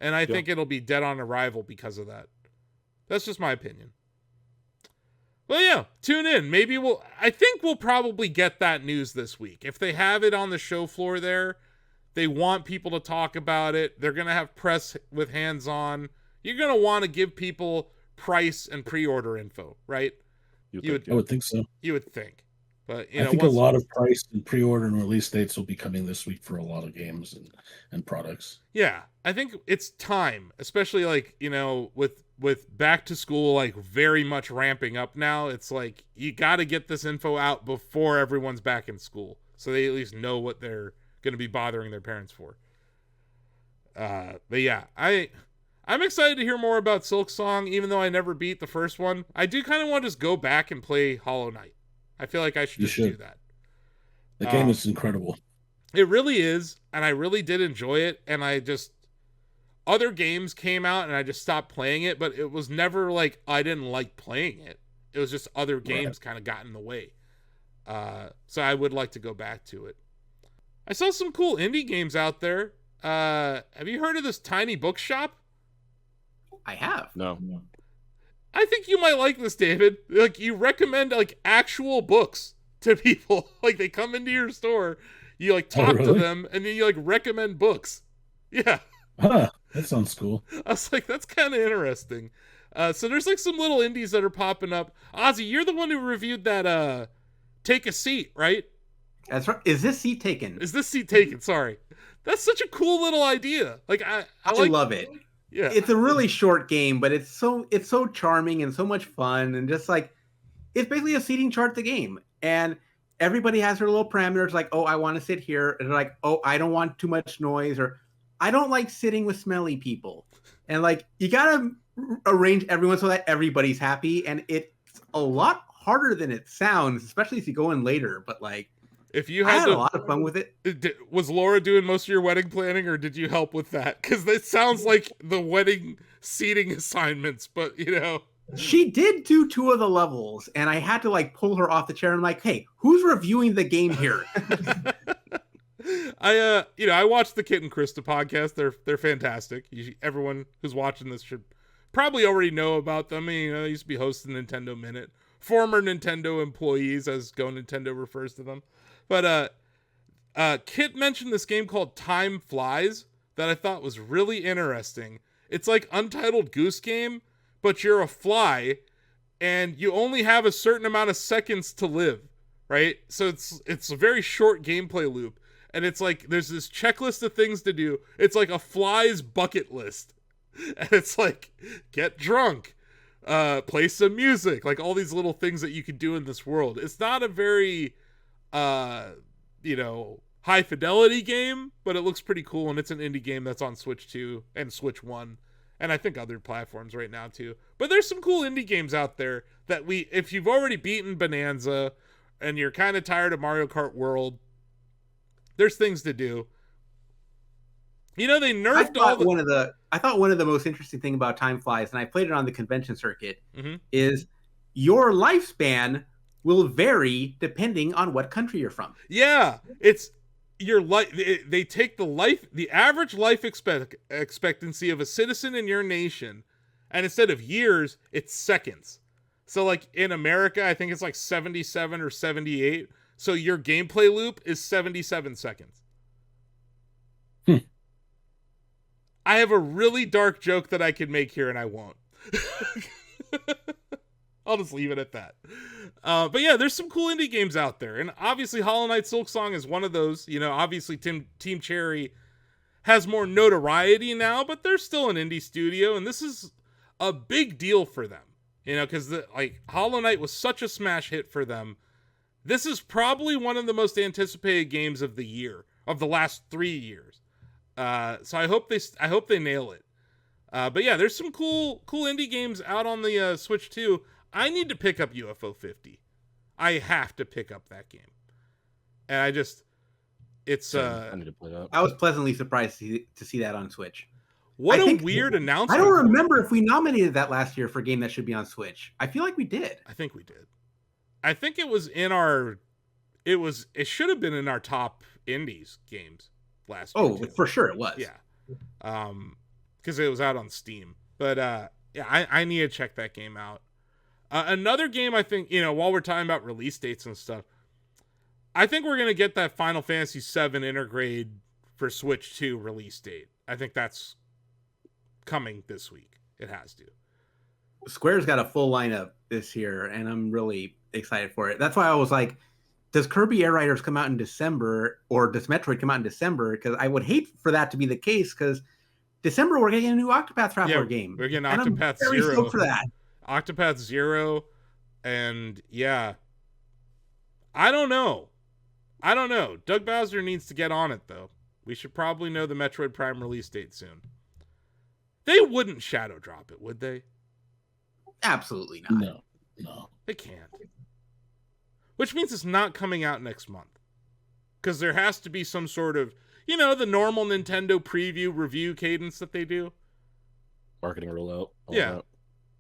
[SPEAKER 1] And I think it'll be dead on arrival because of that. That's just my opinion. Well, yeah, tune in. I think we'll probably get that news this week. If they have it on the show floor there, they want people to talk about it. They're going to have press with hands-on. You're going to want to give people price and pre-order info, right?
[SPEAKER 3] I would think so.
[SPEAKER 1] You would think. But
[SPEAKER 3] I think a lot of price and pre-order and release dates will be coming this week for a lot of games and products.
[SPEAKER 1] Yeah, I think it's time, especially like, with back to school like very much ramping up now. It's like you got to get this info out before everyone's back in school, so they at least know what they're going to be bothering their parents for. But yeah, I'm excited to hear more about Silksong, even though I never beat the first one. I do kind of want to just go back and play Hollow Knight. I feel like I should do that.
[SPEAKER 3] The game is incredible.
[SPEAKER 1] It really is, and I really did enjoy it, and other games came out and I just stopped playing it, but it was never like I didn't like playing it. It was just other games kind of got in the way. So I would like to go back to it. I saw some cool indie games out there. Have you heard of this Tiny Bookshop?
[SPEAKER 4] I have.
[SPEAKER 2] No.
[SPEAKER 1] I think you might like this, David. Like, you recommend like actual books to people. Like, they come into your store, you like talk to them, and then you like recommend books. Yeah.
[SPEAKER 3] Huh, that sounds cool.
[SPEAKER 1] I was like, that's kind of interesting. So there's like some little indies that are popping up. Ozzy, you're the one who reviewed that Take a Seat, right?
[SPEAKER 4] That's right. Is this seat taken?
[SPEAKER 1] Sorry. That's such a cool little idea. Like I
[SPEAKER 4] love it.
[SPEAKER 1] Yeah.
[SPEAKER 4] It's a really short game, but it's so charming and so much fun, and just like it's basically a seating chart the game. And everybody has their little parameters, like, oh, I want to sit here, and they're like, oh, I don't want too much noise, or I don't like sitting with smelly people. And like you gotta arrange everyone so that everybody's happy, and it's a lot harder than it sounds, especially if you go in later. But like, I had a lot of fun with it.
[SPEAKER 1] Was Laura doing most of your wedding planning, or did you help with that? Because it sounds like the wedding seating assignments, but
[SPEAKER 4] she did do 2 of the levels, and I had to like pull her off the chair and like, hey, who's reviewing the game here?
[SPEAKER 1] I watched the Kit and Krista podcast. They're fantastic. Everyone who's watching this should probably already know about them. I mean, they used to be hosting Nintendo Minute, former Nintendo employees, as Go Nintendo refers to them. But Kit mentioned this game called Time Flies that I thought was really interesting. It's like Untitled Goose Game, but you're a fly, and you only have a certain amount of seconds to live, right? So it's a very short gameplay loop, and it's like there's this checklist of things to do. It's like a fly's bucket list, and it's like get drunk, play some music, like all these little things that you can do in this world. It's not a very high fidelity game, but it looks pretty cool, and it's an indie game that's on Switch 2 and Switch 1, and I think other platforms right now too. But there's some cool indie games out there that if you've already beaten Bonanza and you're kind of tired of Mario Kart World, there's things to do. They nerfed
[SPEAKER 4] I thought one of the most interesting thing about Time Flies, and I played it on the convention circuit, is your lifespan will vary depending on what country you're from.
[SPEAKER 1] Yeah, it's your life. They take the average life expectancy of a citizen in your nation, and instead of years, it's seconds. So like in America, I think it's like 77 or 78. So your gameplay loop is 77 seconds. I have a really dark joke that I could make here, and I won't. I'll just leave it at that. But yeah, there's some cool indie games out there. And obviously Hollow Knight Silksong is one of those. Obviously Team Cherry has more notoriety now, but they're still an indie studio. And this is a big deal for them. Because Hollow Knight was such a smash hit for them. This is probably one of the most anticipated games of the year, of the last 3 years. So I hope they nail it. But yeah, there's some cool indie games out on the Switch too. I need to pick up UFO 50. I have to pick up that game. And I need to play that.
[SPEAKER 4] I was pleasantly surprised to see that on Switch.
[SPEAKER 1] What a weird announcement.
[SPEAKER 4] I don't remember if we nominated that last year for a game that should be on Switch. I feel like we did.
[SPEAKER 1] I think we did. I think it was in our it should have been in our top indies games last year.
[SPEAKER 4] Oh, for sure it was.
[SPEAKER 1] Yeah. Because it was out on Steam. But yeah, I need to check that game out. Another game I think, while we're talking about release dates and stuff, I think we're going to get that Final Fantasy VII Intergrade for Switch 2 release date. I think that's coming this week. It has to.
[SPEAKER 4] Square's got a full lineup this year, and I'm really excited for it. That's why I was like, does Kirby Air Riders come out in December, or does Metroid come out in December? Because I would hate for that to be the case, because December we're getting a new Octopath Traveler game.
[SPEAKER 1] We're getting
[SPEAKER 4] and
[SPEAKER 1] Octopath
[SPEAKER 4] I'm very
[SPEAKER 1] Zero.
[SPEAKER 4] stoked for that.
[SPEAKER 1] Octopath Zero, and yeah. I don't know. Doug Bowser needs to get on it, though. We should probably know the Metroid Prime release date soon. They wouldn't shadow drop it, would they?
[SPEAKER 4] Absolutely not.
[SPEAKER 3] No.
[SPEAKER 1] They can't. Which means it's not coming out next month. Because there has to be some sort of, the normal Nintendo preview review cadence that they do.
[SPEAKER 2] Marketing rollout.
[SPEAKER 1] Yeah.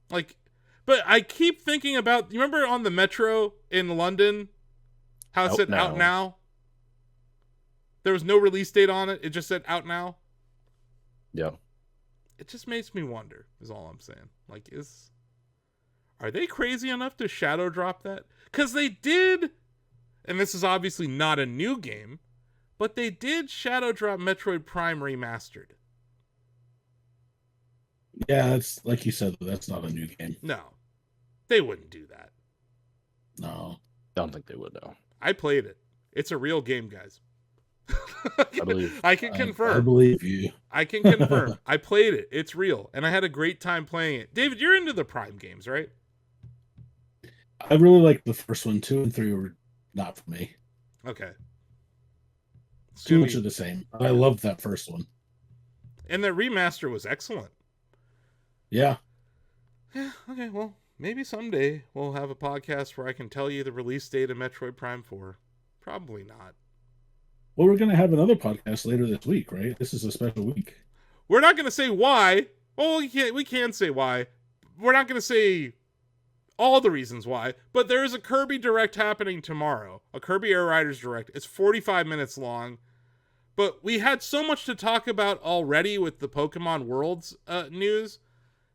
[SPEAKER 1] But I keep thinking about, you remember on the Metro in London? How it said out now? There was no release date on it. It just said out now.
[SPEAKER 2] Yeah.
[SPEAKER 1] It just makes me wonder, is all I'm saying. Are they crazy enough to shadow drop that? Because they did, and this is obviously not a new game, but they did shadow drop Metroid Prime Remastered.
[SPEAKER 3] Yeah, it's like you said, that's not a new game.
[SPEAKER 1] No. They wouldn't do that.
[SPEAKER 3] No.
[SPEAKER 2] I don't think they would, no.
[SPEAKER 1] I played it. It's a real game, guys.
[SPEAKER 2] I believe.
[SPEAKER 1] I can confirm.
[SPEAKER 3] I believe you.
[SPEAKER 1] I can confirm. I played it. It's real. And I had a great time playing it. David, you're into the Prime games, right?
[SPEAKER 3] I really like the first one. 2 and 3 were not for me.
[SPEAKER 1] Okay.
[SPEAKER 3] Too much of the same. I loved that first one.
[SPEAKER 1] And the remaster was excellent.
[SPEAKER 3] Yeah.
[SPEAKER 1] Yeah, okay, well, maybe someday we'll have a podcast where I can tell you the release date of Metroid Prime 4. Probably not.
[SPEAKER 3] Well, we're going to have another podcast later this week, right? This is a special week.
[SPEAKER 1] We're not going to say why. Well, we can say why. We're not going to say all the reasons why, but there is a Kirby Direct happening tomorrow. A Kirby Air Riders Direct. It's 45 minutes long. But we had so much to talk about already with the Pokemon Worlds news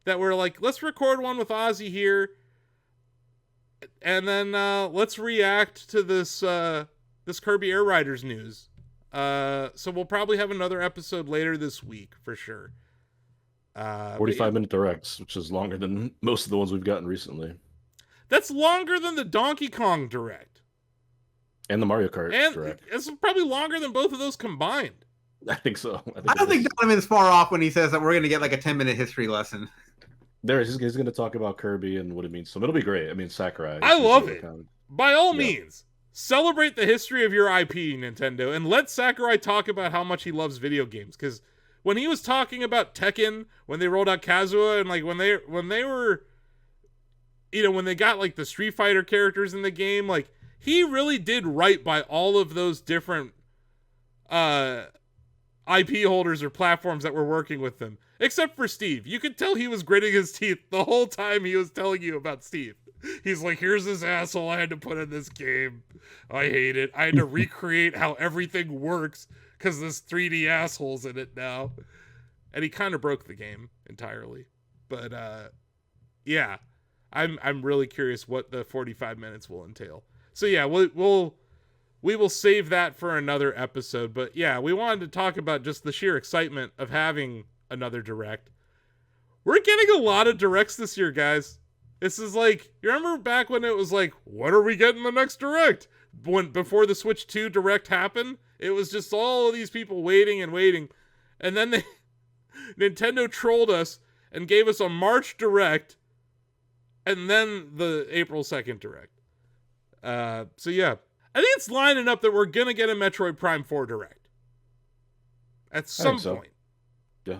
[SPEAKER 1] that we're like, let's record one with Ozzy here, and then let's react to this this Kirby Air Riders news. So we'll probably have another episode later this week for sure.
[SPEAKER 2] 45-minute directs, which is longer than most of the ones we've gotten recently.
[SPEAKER 1] That's longer than the Donkey Kong Direct.
[SPEAKER 2] And the Mario Kart Direct.
[SPEAKER 1] It's probably longer than both of those combined.
[SPEAKER 2] I think so.
[SPEAKER 4] I don't think Donovan's far off when he says that we're going to get like a 10-minute history lesson.
[SPEAKER 2] He's going to talk about Kirby and what it means. So it'll be great. I mean, Sakurai.
[SPEAKER 1] I love it. By all means, celebrate the history of your IP, Nintendo, and let Sakurai talk about how much he loves video games. Because when he was talking about Tekken, when they rolled out Kazuha, and like when they were, when they got like the Street Fighter characters in the game, like he really did right by all of those different IP holders or platforms that were working with them. Except for Steve. You could tell he was gritting his teeth the whole time he was telling you about Steve. He's like, here's this asshole I had to put in this game. I hate it. I had to recreate how everything works because this 3D asshole's in it now. And he kind of broke the game entirely. But yeah, I'm really curious what the 45 minutes will entail. So yeah, we will save that for another episode. But yeah, we wanted to talk about just the sheer excitement of having another Direct. We're getting a lot of Directs this year, guys. This is like, you remember back when it was like, what are we getting the next Direct? Before the Switch 2 Direct happened, it was just all of these people waiting and waiting. And then Nintendo trolled us and gave us a March Direct and then the April 2nd Direct. So yeah, I think it's lining up that we're going to get a Metroid Prime 4 Direct at some point.
[SPEAKER 2] Yeah.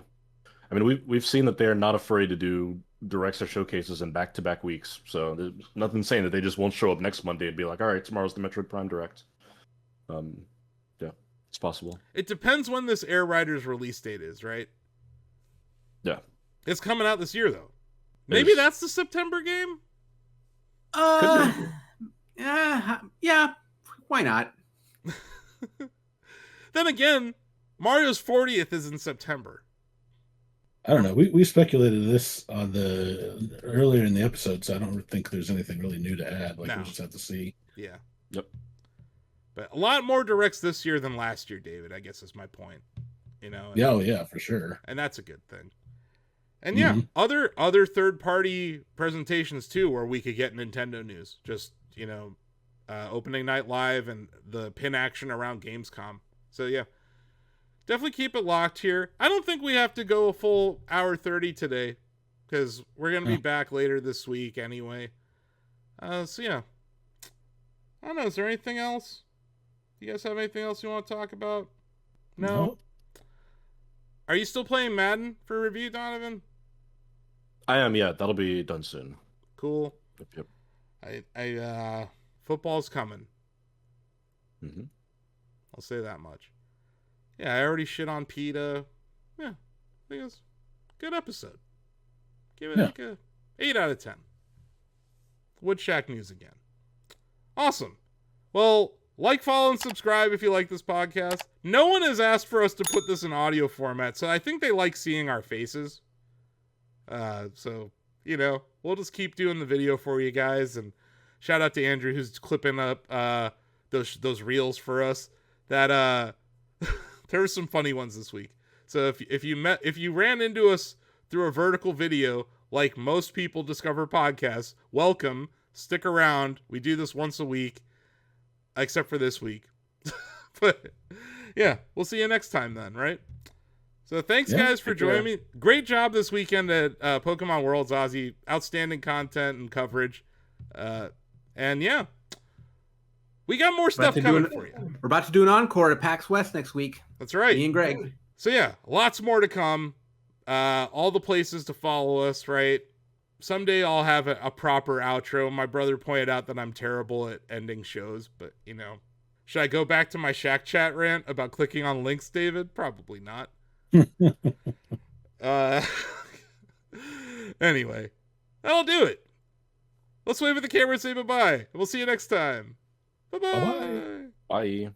[SPEAKER 2] I mean, we've seen that they're not afraid to do directs or showcases in back-to-back weeks. So there's nothing saying that they just won't show up next Monday and be like, all right, tomorrow's the Metroid Prime Direct. Yeah, it's possible.
[SPEAKER 1] It depends when this Air Riders release date is, right?
[SPEAKER 2] Yeah.
[SPEAKER 1] It's coming out this year, though. Maybe that's the September game?
[SPEAKER 4] Yeah, why not?
[SPEAKER 1] Then again, Mario's 40th is in September.
[SPEAKER 3] I don't know. We speculated this on the earlier in the episode, so I don't think there's anything really new to add. Like, we'll just have to see.
[SPEAKER 1] Yeah.
[SPEAKER 2] Yep.
[SPEAKER 1] But a lot more directs this year than last year, David, I guess is my point. You know?
[SPEAKER 3] Yeah, oh yeah, for sure.
[SPEAKER 1] And that's a good thing. And yeah, other third-party presentations too, where we could get Nintendo news. Just, you know, opening night live and the pin action around Gamescom. So yeah, definitely keep it locked here. I don't think we have to go a full hour 30 today, because we're going to be back later this week anyway. So yeah, I don't know. Is there anything else? Do you guys have anything else you want to talk about? No. Are you still playing Madden for review, Donovan?
[SPEAKER 2] I am, yeah. That'll be done soon.
[SPEAKER 1] Cool.
[SPEAKER 2] Yep.
[SPEAKER 1] I football's coming.
[SPEAKER 2] Mm-hmm.
[SPEAKER 1] I'll say that much. Yeah, I already shit on PETA. Yeah, I think it's a good episode. Give it like a 8 out of 10. Would Shacknews again. Awesome. Well, like, follow, and subscribe if you like this podcast. No one has asked for us to put this in audio format, so I think they like seeing our faces. So, you know, we'll just keep doing the video for you guys. And shout out to Andrew, who's clipping up those reels for us. That there were some funny ones this week. So if you ran into us through a vertical video, like most people discover podcasts, welcome. Stick around. We do this once a week, except for this week. But yeah, we'll see you next time then, right? So thanks guys for joining me. Great job this weekend at Pokemon Worlds, Ozzy. Outstanding content and coverage. And yeah, we got more stuff coming for you.
[SPEAKER 4] We're about to do an encore at PAX West next week.
[SPEAKER 1] That's right.
[SPEAKER 4] Me and Greg.
[SPEAKER 1] So yeah, lots more to come. All the places to follow us, right? Someday I'll have a proper outro. My brother pointed out that I'm terrible at ending shows, but you know, should I go back to my Shack Chat rant about clicking on links, David? Probably not. Anyway, that'll do it. Let's wave at the camera and say bye-bye. We'll see you next time. Bye-bye.
[SPEAKER 2] Bye.